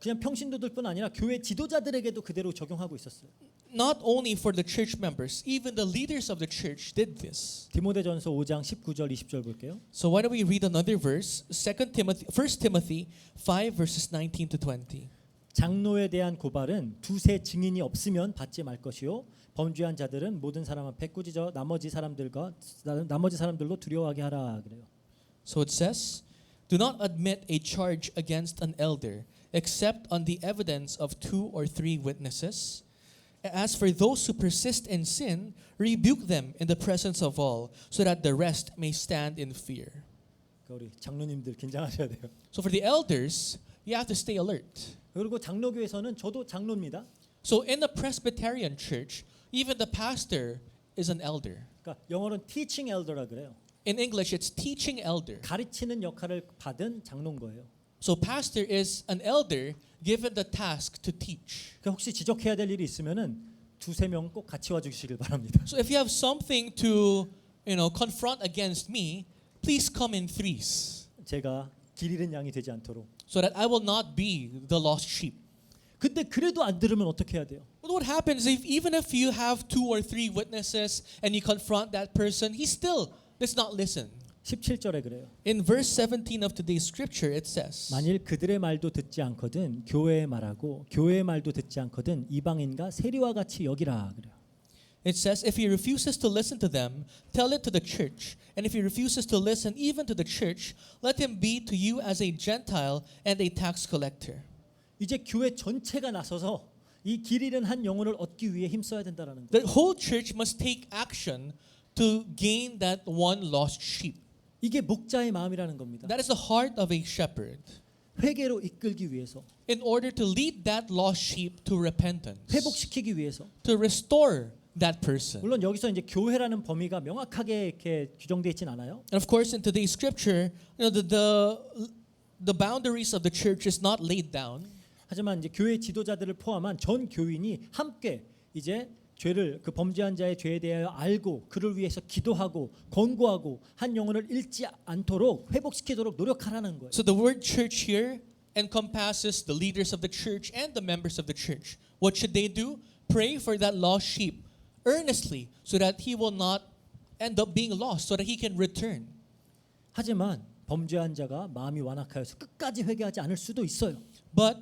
그냥 평신도들뿐 아니라 교회 지도자들에게도 그대로 적용하고 있었어요. Not only for the church members, even the leaders of the church did this. 디모데전서 5장 19절 20절 볼게요. So why don't we read another verse, 1 Timothy 5 verses 19 to 20. 장로에 대한 고발은 두세 증인이 없으면 받지 말 것이요 범죄한 자들은 모든 사람 앞에 꾸짖어 나머지 사람들로 두려워하게 하라 그래요. So it says, do not admit a charge against an elder except on the evidence of 2 or 3 witnesses. As for those who persist in sin, rebuke them in the presence of all, so that the rest may stand in fear. 우리 장로님들 긴장하셔야 돼요. So for the elders, you have to stay alert. 그리고 장로교에서는 저도 장로입니다. So in the Presbyterian church, even the pastor is an elder. 그러니까 영어로는 teaching elder라 그래요. In English, it's teaching elder. 가르치는 역할을 받은 장로인 거예요. So pastor is an elder given the task to teach. 그 혹시 지적해야 될 일이 있으면은 두세 명 꼭 같이 와주시길 바랍니다. So if you have something to, confront against me, please come in threes, 제가 길 잃은 양이 되지 않도록. so that I will not be the lost sheep. 근데 그래도 안 들으면 어떻게 해야 돼요? But what happens if even if you have 2 or 3 witnesses and you confront that person, he still does not listen? 17절에 그래요. In verse 17 of today's scripture, it says, 만일 그들의 말도 듣지 않거든 교회의 말하고 교회의 말도 듣지 않거든 이방인과 세리와 같이 여기라 그래요. it says, if he refuses to listen to them, tell it to the church. And if he refuses to listen even to the church, let him be to you as a Gentile and a tax collector. 이제 교회 전체가 나서서 이 길 잃은 한 영혼을 얻기 위해 힘써야 된다라는 거예요. The whole church must take action to gain that one lost sheep. 이게 목자의 마음이라는 겁니다. That is the heart of a shepherd. 회개로 이끌기 위해서, In order to lead that lost sheep to repentance, 회복시키기 위해서. to restore that person. 물론 여기서 이제 교회라는 범위가 명확하게 이렇게 규정되어 있진 않아요. And of course, in today's scripture, the boundaries of the church is not laid down. 하지만 이제 교회 지도자들을 포함한 전 교인이 함께 이제 죄를 그 범죄한 자의 죄에 대하여 알고 그를 위해서 기도하고 권고하고 한 영혼을 잃지 않도록 회복시키도록 노력하라는 거예요. So the word church here encompasses the leaders of the church and the members of the church. What should they do? Pray for that lost sheep earnestly so that he will not end up being lost, so that he can return. 하지만 범죄한 자가 마음이 완악하여서 끝까지 회개하지 않을 수도 있어요. But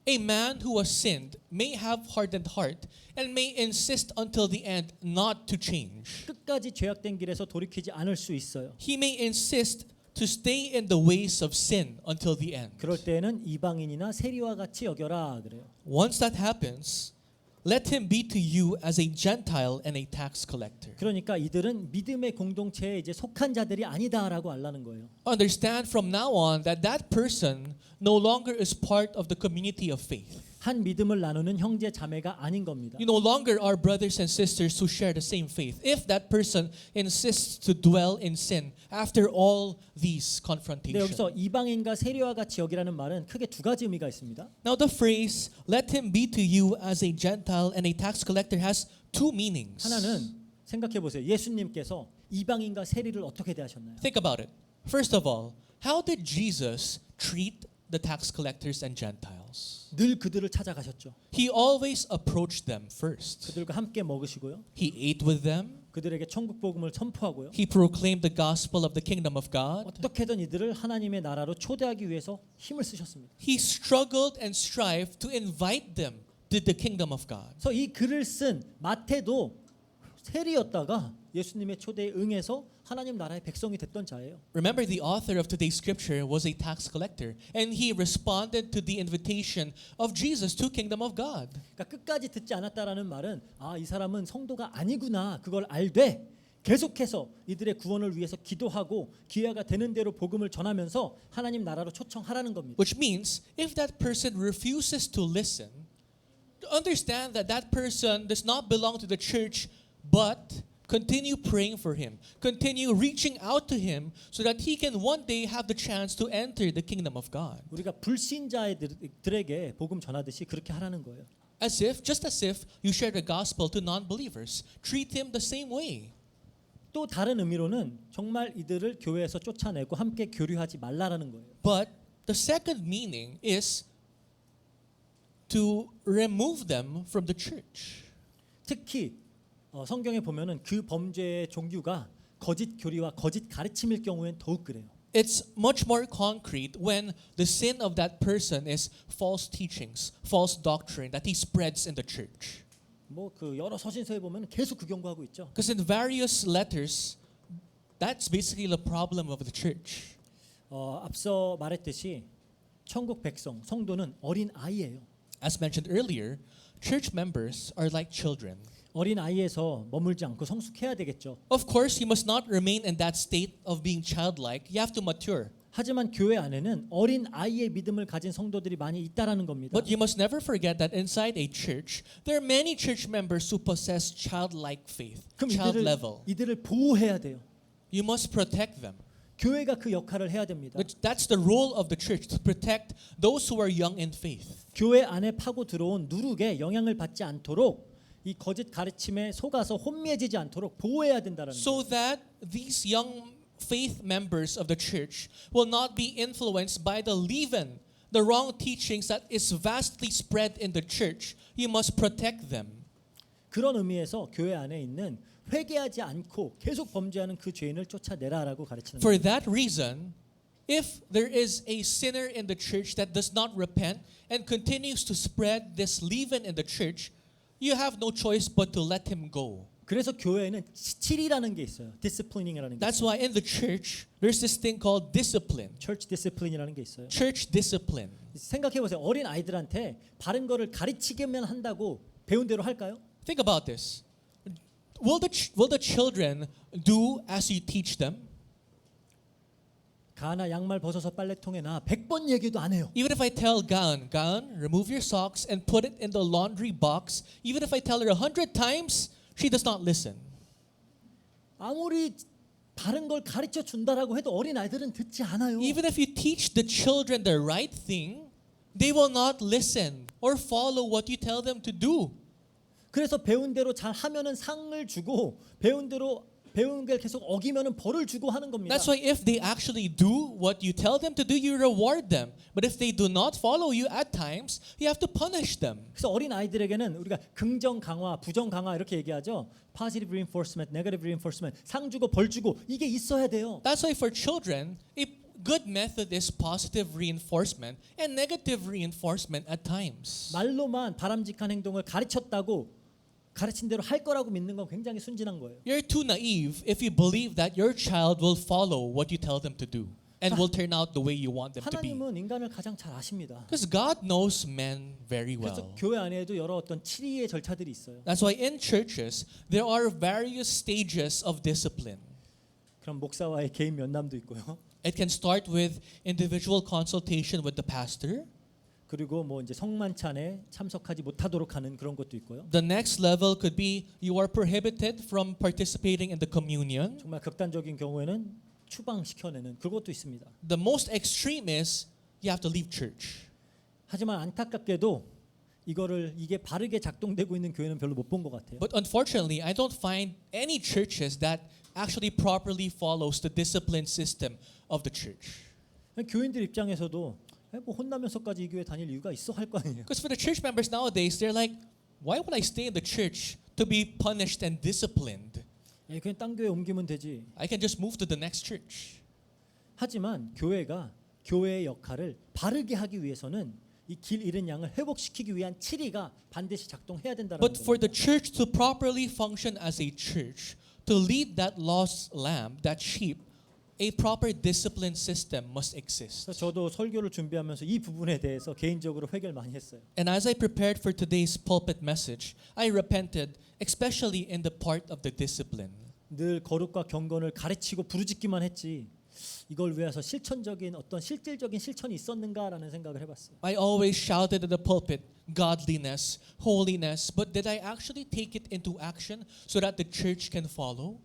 a man who has sinned may have hardened heart and may insist until the end not to change. 끝까지 죄악된 길에서 돌이키지 않을 수 있어요. He may insist to stay in the ways of sin until the end. 그럴 때에는 이방인이나 세리와 같이 여겨라 그래요. Once that happens, let him be to you as a Gentile and a tax collector. 그러니까 이들은 믿음의 공동체에 이제 속한 자들이 아니다라고 알라는 거예요. Understand from now on that that person no longer is part of the community of faith. 한 믿음을 나누는 형제 자매가 아닌 겁니다. You no longer are brothers and sisters who share the same faith. If that person insists to dwell in sin after all these 근데 confrontations. 여기서 이방인과 세리와 같이 여기라는 말은 크게 두 가지 의미가 있습니다. Now the phrase "let him be to you as a Gentile and a tax collector" has 2 meanings. 하나는 생각해 보세요. 예수님께서 이방인과 세리를 어떻게 대하셨나요? Think about it. First of all, how did Jesus treat the tax collectors and Gentiles? 늘 그들을 찾아가셨죠. He always approached them first. 그들과 함께 먹으시고요. He ate with them. 그들에게 천국 복음을 선포하고요. He proclaimed the gospel of the kingdom of God. 어떻게든 이들을 하나님의 나라로 초대하기 위해서 힘을 쓰셨습니다. He struggled and strived to invite them to the kingdom of God. 그래서 이 글을 쓴 마태도 세리였다가 예수님의 초대에 응해서 하나님 나라의 백성이 됐던 자예요. Remember, the author of today's scripture was a tax collector, and he responded to the invitation of Jesus to kingdom of God. 그러니까 끝까지 듣지 않았다라는 말은 이 사람은 성도가 아니구나 그걸 알되 계속해서 이들의 구원을 위해서 기도하고 기회가 되는 대로 복음을 전하면서 하나님 나라로 초청하라는 겁니다. Which means, if that person refuses to listen, understand that that person does not belong to the church, but continue praying for him. Continue reaching out to him so that he can one day have the chance to enter the kingdom of God. 우리가 불신자들에게 복음 전하듯이 그렇게 하라는 거예요. Just as if you share the gospel to non-believers. Treat him the same way. 또 다른 의미로는 정말 이들을 교회에서 쫓아내고 함께 교류하지 말라라는 거예요. But the second meaning is to remove them from the church. 특히 성경에 보면은 그 범죄의 종류가 거짓 교리와 거짓 가르침일 경우엔 더욱 그래요. It's much more concrete when the sin of that person is false teachings, false doctrine that he spreads in the church. 뭐 그 여러 서신서에 보면 계속 그 경고하고 있죠. Because in various letters, that's basically the problem of the church. 앞서 말했듯이 천국 백성, 성도는 어린 아이예요. As mentioned earlier, church members are like children. 어린 아이에서 머물지 않고 성숙해야 되겠죠. Of course, you must not remain in that state of being childlike. You have to mature. 하지만 교회 안에는 어린 아이의 믿음을 가진 성도들이 많이 있다라는 겁니다. But you must never forget that inside a church, there are many church members who possess childlike faith, 그럼 child level. 이들을 보호해야 돼요. You must protect them. 교회가 그 역할을 해야 됩니다. That's the role of the church, to protect those who are young in faith. 교회 안에 파고 들어온 누룩에 영향을 받지 않도록 이 거짓 가르침에 속아서 혼미해지지 않도록 보호해야 된다는 So 거예요. that these young faith members of the church will not be influenced by the leaven, the wrong teachings that is vastly spread in the church. You must protect them. 그런 의미에서 교회 안에 있는 회개하지 않고 계속 범죄하는 그 죄인을 쫓아내라라고 가르치는 For 거예요. that reason, if there is a sinner in the church that does not repent and continues to spread this leaven in the church, you have no choice but to let him go. 그래서 교회에는 칠이라는 게 있어요. 디스플리닝이라는 게 That's 있어요. why in the church, there's this thing called discipline. Church discipline이라는 게 있어요. Church discipline. 생각해 보세요. 어린 아이들한테 바른 거를 가르치기만 한다고 배운 대로 할까요? Think about this. Will the children do as you teach them? 가나 양말 벗어서 빨래통에 놔 100번 얘기도 안 해요. Even if I tell Gaon, remove your socks and put it in the laundry box, even if I tell her 100 times, she does not listen. 아무리 바른 걸 가르쳐 준다라고 해도 어린 아이들은 듣지 않아요. Even if you teach the children the right thing, they will not listen or follow what you tell them to do. 그래서 배운 대로 잘 하면은 상을 주고 배운 걸 계속 어기면은 벌을 주고 하는 겁니다. That's why if they actually do what you tell them to do, you reward them. But if they do not follow you at times, you have to punish them. 그래서 어린 아이들에게는 우리가 긍정 강화, 부정 강화 이렇게 얘기하죠. Positive reinforcement, negative reinforcement, 상 주고 벌 주고 이게 있어야 돼요. That's why for children, a good method is positive reinforcement and negative reinforcement at times. 말로만 바람직한 행동을 가르쳤다고 가르친 대로 할 거라고 믿는 건 굉장히 순진한 거예요. You're too naive if you believe that your child will follow what you tell them to do and will turn out the way you want them to be. 하나님은 인간을 가장 잘 아십니다. Because God knows men very 그래서 well. 교회 안에도 여러 어떤 치리의 절차들이 있어요. That's why in churches, there are various stages of discipline. 그럼 목사와의 개인 면담도 있고요. It can start with individual consultation with the pastor. 그리고 뭐 이제 성만찬에 참석하지 못하도록 하는 그런 것도 있고요. The next level could be you are prohibited from participating in the communion. 정말 극단적인 경우에는 추방시켜내는 그것도 있습니다. The most extreme is you have to leave church. 하지만 안타깝게도 이게 바르게 작동되고 있는 교회는 별로 못 본 것 같아요. But unfortunately, I don't find any churches that actually properly follows the discipline system of the church. 교인들 입장에서도 뭐 혼나면서까지 이 교회 다닐 이유가 있어 할 거 아니에요. Because for the church members nowadays, they're like, why would I stay in the church to be punished and disciplined? 그냥 딴 교회 옮기면 되지. I can just move to the next church. 하지만 교회가 교회의 역할을 바르게 하기 위해서는 이 길 잃은 양을 회복시키기 위한 치리가 반드시 작동해야 된다는 But for 거예요. the church to properly function as a church, to lead that lost lamb, that sheep, a proper discipline system must exist. 그래서 저도 설교를 준비하면서 이 부분에 대해서 개인적으로 회개를 많이 했어요. And as I prepared for today's pulpit message, I repented, especially in the part of the discipline. 늘 거룩과 경건을 가르치고 부르짖기만 했지 이걸 위해서 실천적인 어떤 실질적인 실천이 있었는가라는 생각을 해봤어요. I always shouted at the pulpit, godliness, holiness, but did I actually take it into action so that the church can follow?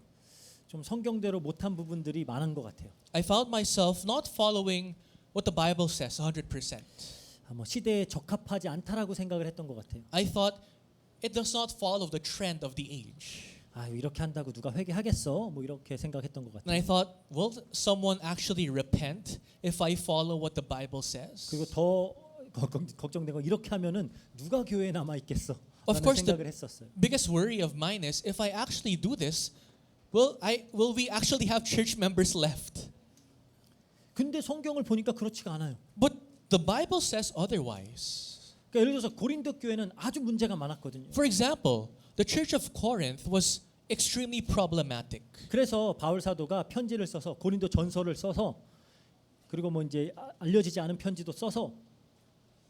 좀 성경대로 못한 부분들이 많은 것 같아요. I found myself not following what the Bible says 100%. 뭐 시대에 적합하지 않다라고 생각을 했던 것 같아요. I thought it does not follow the trend of the age. 이렇게 한다고 누가 회개하겠어? 뭐 이렇게 생각했던 것 And I 같아요. thought, will someone actually repent if I follow what the Bible says? 그리고 더 걱정된 건 이렇게 하면은 누가 교회에 남아 있겠어? Of 라는 course, 생각을 했었어요. biggest worry of mine is if I actually do this, will we actually have church members left? 근데 성경을 보니까 그렇지가 않아요. But the Bible says otherwise. 그러니까 예를 들어서 고린도 교회는 아주 문제가 많았거든요. For example, the church of Corinth was extremely problematic. 그래서 바울 사도가 편지를 써서 고린도 전서를 써서 그리고 뭐 이제 알려지지 않은 편지도 써서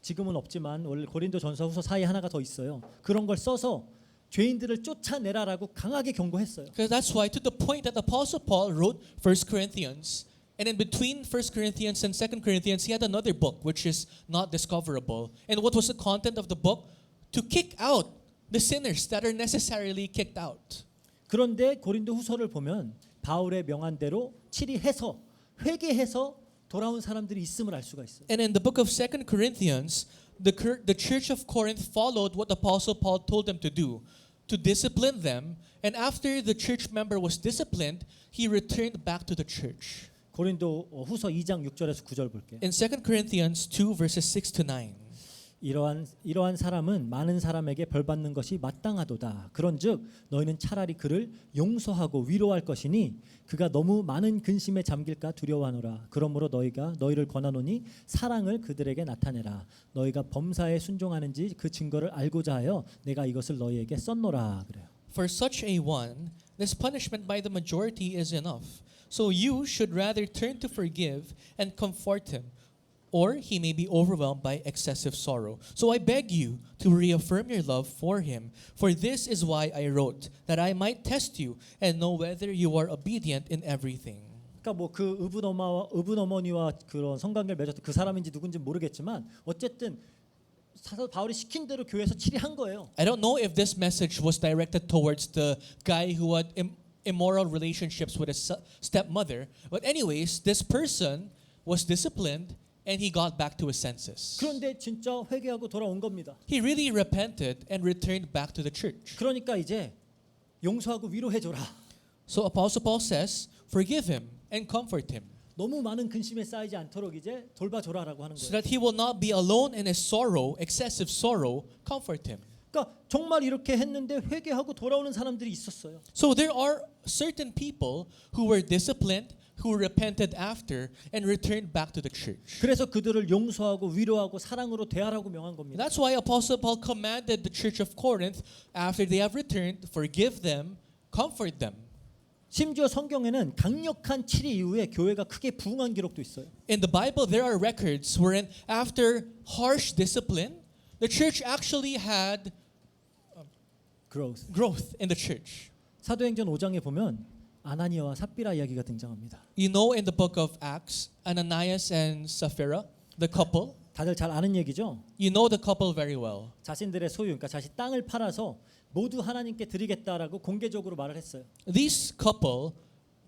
지금은 없지만 원래 고린도 전서 후서 사이에 하나가 더 있어요. 그런 걸 써서 죄인들을 쫓아내라라고 강하게 경고했어요. Because that's why, to the point that Apostle Paul wrote 1 Corinthians, and in between 1 Corinthians and 2 Corinthians, he had another book which is not discoverable. And what was the content of the book? To kick out the sinners that are necessarily kicked out. 그런데 고린도 후서를 보면 바울의 명한대로 치리해서 회개해서 돌아온 사람들이 있음을 알 수가 있어요. And in the book of 2 Corinthians, the church of Corinth followed what Apostle Paul told them to do, to discipline them. And after the church member was disciplined, he returned back to the church. 고린도 후서 2장 6절에서 9절 볼게요. In 2 Corinthians 2 verses 6 to 9. 이러한 사람은 많은 사람에게 벌 받는 것이 마땅하도다. 그런즉 너희는 차라리 그를 용서하고 위로할 것이니 그가 너무 많은 근심에 잠길까 두려워하노라. 그러므로 너희를 권하노니 사랑을 그들에게 나타내라. 너희가 범사에 순종하는지 그 증거를 알고자 하여 내가 이것을 너희에게 썼노라. 그래요. For such a one, this punishment by the majority is enough. So you should rather turn to forgive and comfort him, or he may be overwhelmed by excessive sorrow. So I beg you to reaffirm your love for him. For this is why I wrote, that I might test you and know whether you are obedient in everything. 그러니까 뭐 그 의붓어머니와 그런 성관계를 맺었던 그 사람인지 누군지 모르겠지만 어쨌든 사도 바울이 시킨 대로 교회에서 치리한 거예요. I don't know if this message was directed towards the guy who had immoral relationships with his stepmother, but anyways, this person was disciplined and he got back to his senses. 그런데 진짜 회개하고 돌아온 겁니다. He really repented and returned back to the church. 그러니까 이제 용서하고 위로해 줘라. So Apostle Paul says, forgive him and comfort him, 너무 많은 근심에 쌓이지 않도록 이제 돌봐줘라라고 하는 so 거예요. that he will not be alone in his sorrow, excessive sorrow. Comfort him. 그러니까 정말 이렇게 했는데 회개하고 돌아오는 사람들이 있었어요. So there are certain people who were disciplined, who repented after and returned back to the church. 그래서 그들을 용서하고 위로하고 사랑으로 대하라고 명한 겁니다. That's why Apostle Paul commanded the church of Corinth, after they have returned, forgive them, comfort them. 심지어 성경에는 강력한 치리 이후에 교회가 크게 부흥한 기록도 있어요. In the Bible, there are records wherein after harsh discipline, the church actually had growth in the church. 사도행전 5장에 보면 아나니아와 삽비라 이야기가 등장합니다. You know, in the book of Acts, Ananias and Sapphira, the couple, 다들 잘 아는 얘기죠. you know the couple very well. 자신들의 소유, 그러니까 자신 땅을 팔아서 모두 하나님께 드리겠다라고 공개적으로 말을 했어요. This couple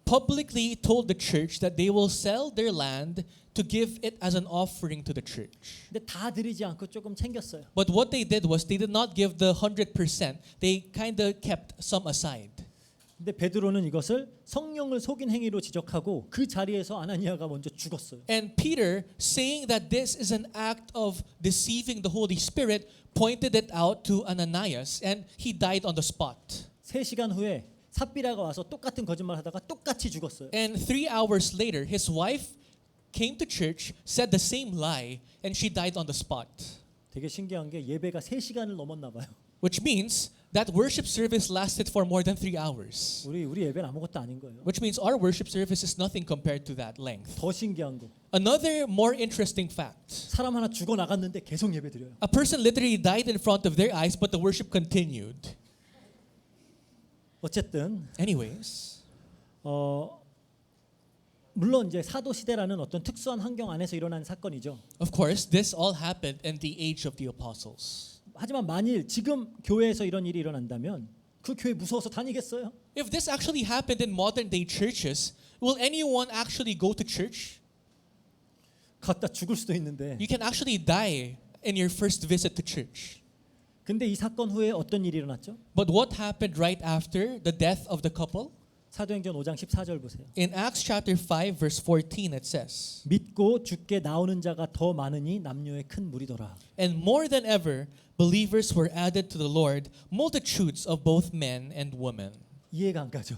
publicly told the church that they will sell their land to give it as an offering to the church. 근데 다 드리지 않고 조금 챙겼어요. But what they did was they did not give the 100%. They kind of kept some aside. 근데 베드로는 이것을 성령을 속인 행위로 지적하고 그 자리에서 아나니아가 먼저 죽었어요. And Peter, saying that this is an act of deceiving the Holy Spirit, pointed it out to Ananias, and he died on the spot. 3시간 후에 삽비라가 와서 똑같은 거짓말 하다가 똑같이 죽었어요. And 3 hours later, his wife came to church, said the same lie, and she died on the spot. 되게 신기한 게 예배가 3시간을 넘었나 봐요. Which means that worship service lasted for more than 3 hours. 우리 예배는 아무것도 아닌 거예요. Which means our worship service is nothing compared to that length. 더 신기한 거. Another more interesting fact. 사람 하나 죽어 나갔는데 계속 예배 드려요. A person literally died in front of their eyes, but the worship continued. 어쨌든 Anyways, 물론 이제 사도 시대라는 어떤 특수한 환경 안에서 일어난 사건이죠. of course, this all happened in the age of the apostles. 하지만 만일 지금 교회에서 이런 일이 일어난다면 그 교회 무서워서 다니겠어요? If this actually happened in modern day churches, will anyone actually go to church? 갔다 죽을 수도 있는데. You can actually die in your first visit to church. 근데 이 사건 후에 어떤 일이 일어났죠? But what happened right after the death of the couple? 사도행전 5장 14절 보세요. In Acts chapter 5 verse 14 it says, 믿고 주께 나오는 자가 더 많으니 남녀의 큰 무리더라. and more than ever believers were added to the Lord, multitudes of both men and women. 이해가 안 가죠.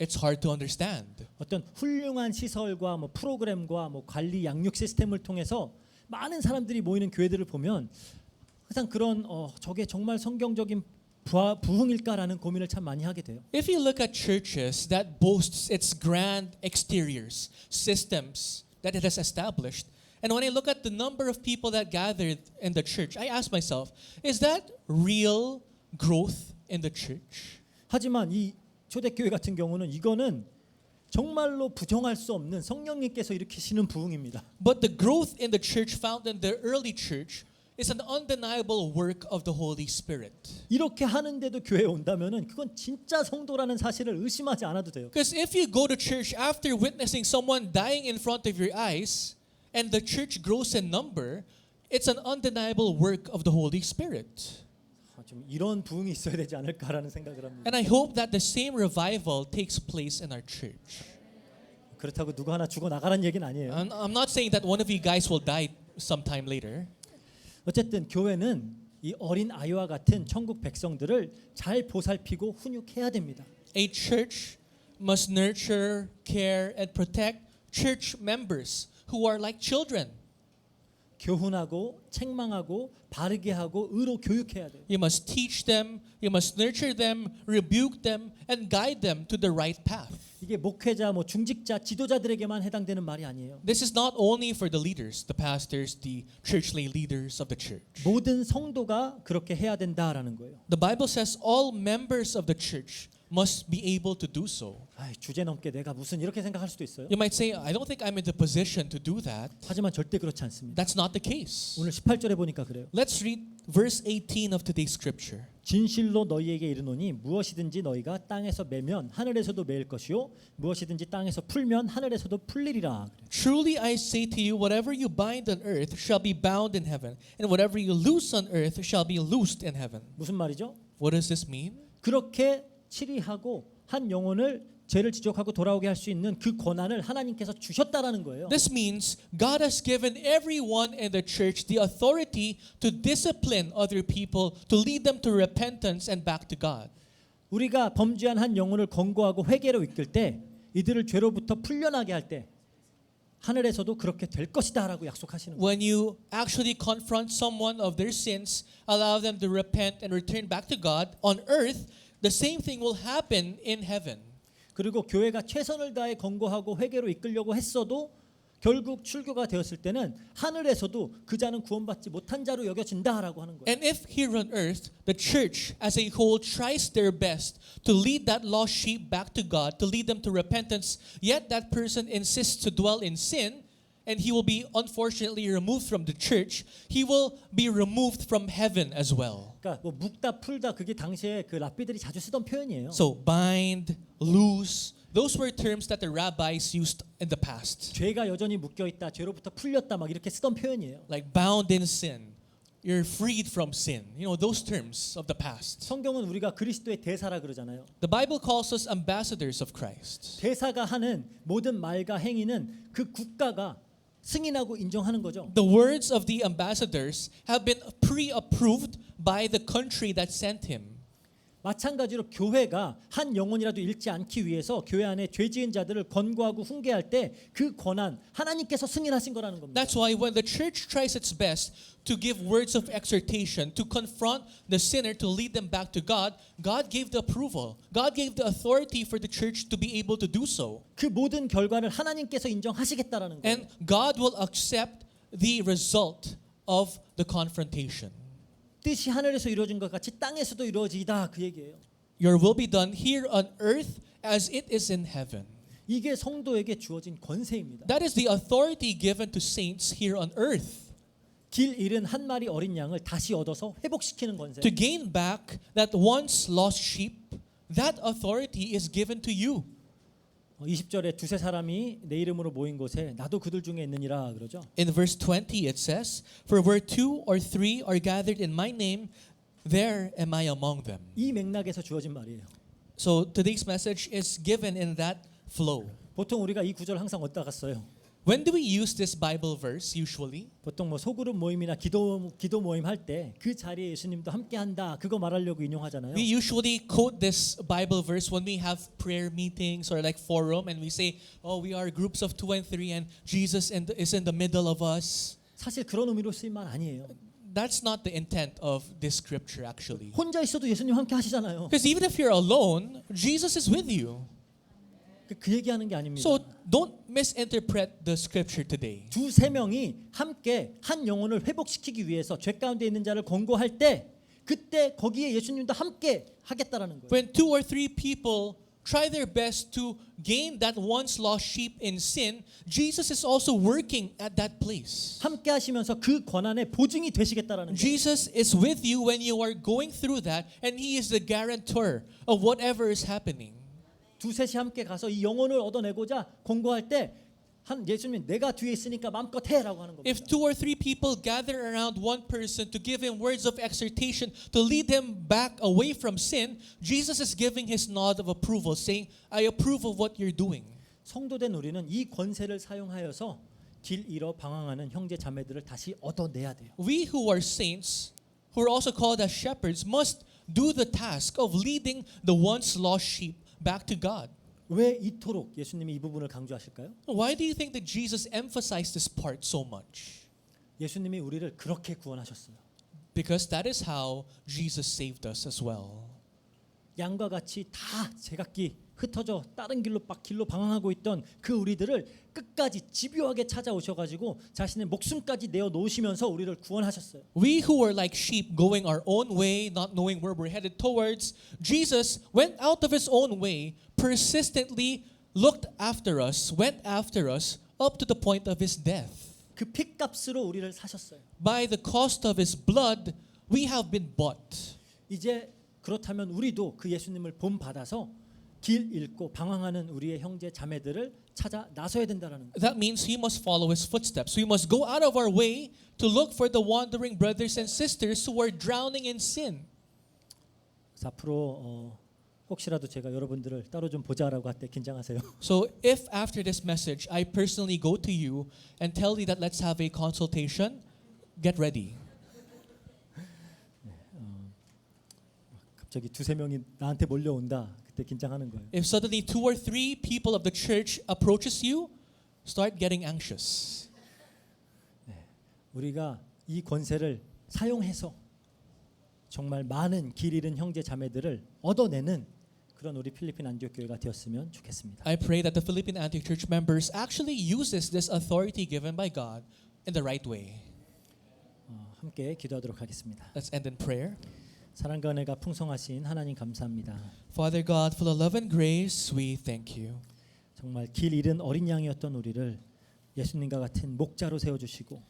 It's hard to understand. 어떤 훌륭한 시설과 뭐 프로그램과 뭐 관리 양육 시스템을 통해서 많은 사람들이 모이는 교회들을 보면 항상 그런 저게 정말 성경적인 부흥일까라는 고민을 참 많이 하게 돼요. If you look at churches that boasts its grand exteriors, systems that it has established, and when I look at the number of people that gathered in the church, I ask myself, is that real growth in the church? 하지만 이 초대교회 같은 경우는 이거는 정말로 부정할 수 없는 성령님께서 일으키시는 부흥입니다. But the growth in the church found in the early church is an undeniable work of the Holy Spirit. 이렇게 하는데도 교회에 온다면은 그건 진짜 성도라는 사실을 의심하지 않아도 돼요. Because if you go to church after witnessing someone dying in front of your eyes and the church grows in number, it's an undeniable work of the Holy Spirit. 좀 이런 부흥이 있어야 되지 않을까라는 생각을 합니다. And I hope that the same revival takes place in our church. 그렇다고 누구 하나 죽어 나가라는 얘기는 아니에요. I'm not saying that one of you guys will die sometime later. 어쨌든 교회는 이 어린 아이와 같은 천국 백성들을 잘 보살피고 훈육해야 됩니다. A church must nurture, care, and protect church members who are like children. 교훈하고 책망하고 바르게 하고 의로 교육해야 돼요. You must teach them, you must nurture them, rebuke them, and guide them to the right path. 이게 목회자, 뭐 중직자, 지도자들에게만 해당되는 말이 아니에요. This is not only for the leaders, the pastors, the churchly leaders of the church. 모든 성도가 그렇게 해야 된다라는 거예요. The Bible says all members of the church must be able to do so. 주제 넘게 내가 무슨 이렇게 생각할 수도 있어요. You might say, I don't think I'm in the position to do that. 하지만 절대 그렇지 않습니다. That's not the case. 오늘 18절에 보니까 그래요. Let's read verse 18 of today's scripture. 진실로 너희에게 이르노니 무엇이든지 너희가 땅에서 매면 하늘에서도 매일 것이요 무엇이든지 땅에서 풀면 하늘에서도 풀리리라. Truly I say to you, whatever you bind on earth shall be bound in heaven, and whatever you loose on earth shall be loosed in heaven. 무슨 말이죠? What does this mean? 그렇게 치리하고 한 영혼을 죄를 지적하고 돌아오게 할 수 있는 그 권한을 하나님께서 주셨다라는 거예요. This means God has given everyone in the church the authority to discipline other people, to lead them to repentance and back to God. 우리가 범죄한 한 영혼을 권고하고 회개로 이끌 때 이들을 죄로부터 풀려나게 할 때 하늘에서도 그렇게 될 것이다라고 약속하시는 거예요. When you actually confront someone of their sins, allow them to repent and return back to God, on earth, the same thing will happen in heaven. 그리고 교회가 최선을 다해 권고하고 회개로 이끌려고 했어도 결국 출교가 되었을 때는 하늘에서도 그 자는 구원받지 못한 자로 여겨진다라고 하는 거예요. And if here on earth, the church as a whole tries their best to lead that lost sheep back to God, to lead them to repentance, yet that person insists to dwell in sin, and he will be unfortunately removed from the church, he will be removed from heaven as well. 그러니까 뭐 묶다 풀다 그게 당시에 그 랍비들이 자주 쓰던 표현이에요. So bind, loose, those were terms that the rabbis used in the past. 죄가 여전히 묶여 있다, 죄로부터 풀렸다 막 이렇게 쓰던 표현이에요. Like bound in sin, you're freed from sin. You know, those terms of the past. 성경은 우리가 그리스도의 대사라 그러잖아요. The Bible calls us ambassadors of Christ. 대사가 하는 모든 말과 행위는 그 국가가 승인하고 인정하는 거죠. The words of the ambassadors have been pre-approved by the country that sent him. 마찬가지로 교회가 한 영혼이라도 잃지 않기 위해서 교회 안에 죄 지은 자들을 권고하고 훈계할 때 그 권한 하나님께서 승인하신 거라는 겁니다. That's why when the church tries its best to give words of exhortation, to confront the sinner, to lead them back to God, God gave the approval. God gave the authority for the church to be able to do so. 그 모든 결과를 하나님께서 인정하시겠다라는 거예요. And God will accept the result of the confrontation. 뜻이 하늘에서 이루어진 것 같이 땅에서도 이루어지다 그 얘기예요. Your will be done here on earth as it is in heaven. 이게 성도에게 주어진 권세입니다. That is the authority given to saints here on earth. 길 잃은 한 마리 어린 양을 다시 얻어서 회복시키는 권세. To gain back that once lost sheep, that authority is given to you. 20절에 두세 사람이 내 이름으로 모인 곳에 나도 그들 중에 있느니라 그러죠. In verse 20 it says, For where two or three are gathered in my name, there am I among them. 이 맥락에서 주어진 말이에요. So today's message is given in that flow. 보통 우리가 이 구절 항상 어디다가 써요? When do we use this Bible verse usually? 보통 뭐 소그룹 모임이나 기도 모임 할 때 그 자리에 예수님도 함께한다 그거 말하려고 인용하잖아요. We usually quote this Bible verse when we have prayer meetings or like forum and we say, oh, we are groups of 2 and 3 and Jesus is in the middle of us. 사실 그런 의미로 쓰인 말 아니에요. That's not the intent of this scripture actually. 혼자 있어도 예수님 함께 하시잖아요. Because even if you're alone, Jesus is with you. 그 얘기하는 게 아닙니다. So don't misinterpret the scripture today. 두세 명이 함께 한 영혼을 회복시키기 위해서 죄 가운데 있는 자를 권고할 때 그때 거기에 예수님도 함께 하겠다라는 거예요. When 2 or 3 people try their best to gain that once lost sheep in sin, Jesus is also working at that place. 함께 하시면서 그 권한의 보증이 되시겠다라는 거예요. Jesus is with you when you are going through that, and He is the guarantor of whatever is happening. 두셋이 함께 가서 이 영혼을 얻어내고자 공고할 때 한 예수님이 내가 뒤에 있으니까 마음껏 해라고 하는 겁니다. If 2 or 3 people gather around one person to give him words of exhortation to lead him back away from sin, Jesus is giving His nod of approval, saying, I approve of what you're doing. 성도된 우리는 이 권세를 사용하여서 길 잃어 방황하는 형제 자매들을 다시 얻어내야 돼요. We who are saints, who are also called as shepherds, must do the task of leading the once lost sheep back to God. 왜 이토록 예수님이 이 부분을 강조하실까요? Why do you think that Jesus emphasized this part so much? 예수님이 우리를 그렇게 구원하셨어요. Because that is how Jesus saved us as well. 양과 같이 다 제각기 흩어져 다른 길로 방황하고 있던 그 우리들을 끝까지 집요하게 찾아오셔가지고 자신의 목숨까지 내어 놓으시면서 우리를 구원하셨어요. We who were like sheep going our own way, not knowing where we're headed towards, Jesus went out of His own way, persistently looked after us, went after us, up to the point of His death. 그 핏값으로 우리를 사셨어요. By the cost of His blood, we have been bought. 이제 그렇다면 우리도 그 예수님을 본받아서 길 잃고 방황하는 우리의 형제 자매들을 찾아 나서야 된다라는 거예요. That means we must follow His footsteps. We must go out of our way to look for the wandering brothers and sisters who are drowning in sin. 그래서 앞으로 혹시라도 제가 여러분들을 따로 좀 보자라고 할 때 긴장하세요. So if after this message I personally go to you and tell you that let's have a consultation, get ready. 갑자기 두세 명이 나한테 몰려온다. 그때 긴장하는 거예요. If suddenly 2 or 3 people of the church approaches you, start getting anxious. 우리가 이 권세를 사용해서 정말 많은 길 잃은 형제 자매들을 얻어내는 그런 우리 필리핀 안디옥 교회가 되었으면 좋겠습니다. I pray that the Philippine Antioch Church members actually uses this authority given by God in the right way. 함께 기도하도록 하겠습니다. Let's end in prayer. 사랑과 은혜가 풍성하신 하나님 감사합니다. Father God, full of love and grace, we thank you. 정말 길 잃은 어린 양이었던 우리를 예수님과 같은 목자로 세워주시고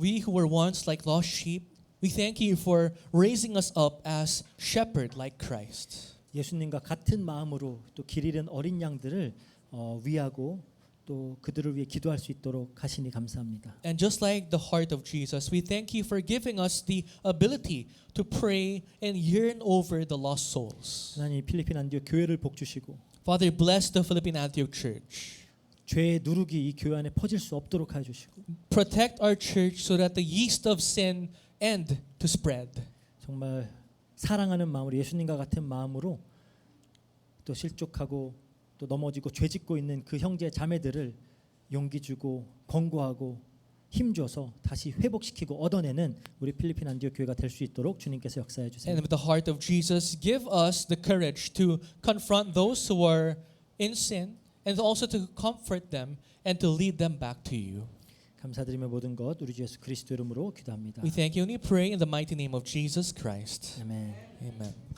We who were once like lost sheep, we thank you for raising us up as shepherd like Christ. 예수님과 같은 마음으로 또 길 잃은 어린 양들을 위하고 또 그들을 위해 기도할 수 있도록 하시니 감사합니다. And just like the heart of Jesus, we thank you for giving us the ability to pray and yearn over the lost souls. 하나님 필리핀 안디옥 교회를 복 주시고 Father, bless the Philippine Antioch Church. 죄의 누룩이 이 교회 안에 퍼질 수 없도록 하여 주시고 Protect our church so that the yeast of sin end to spread. 정말 사랑하는 마음으로 예수님과 같은 마음으로 또 실족하고 또 넘어지고 죄짓고 있는 그 형제 자매들을 용기 주고 권고하고 힘줘서 다시 회복시키고 얻어내는 우리 필리핀 안디옥 교회가 될 수 있도록 주님께서 역사해 주세요. And with the heart of Jesus, give us the courage to confront those who are in sin and also to comfort them and to lead them back to you. 감사드리며 모든 것 우리 주 예수 그리스도 이름으로 기도합니다. We thank you and we pray in the mighty name of Jesus Christ. 아멘. Amen.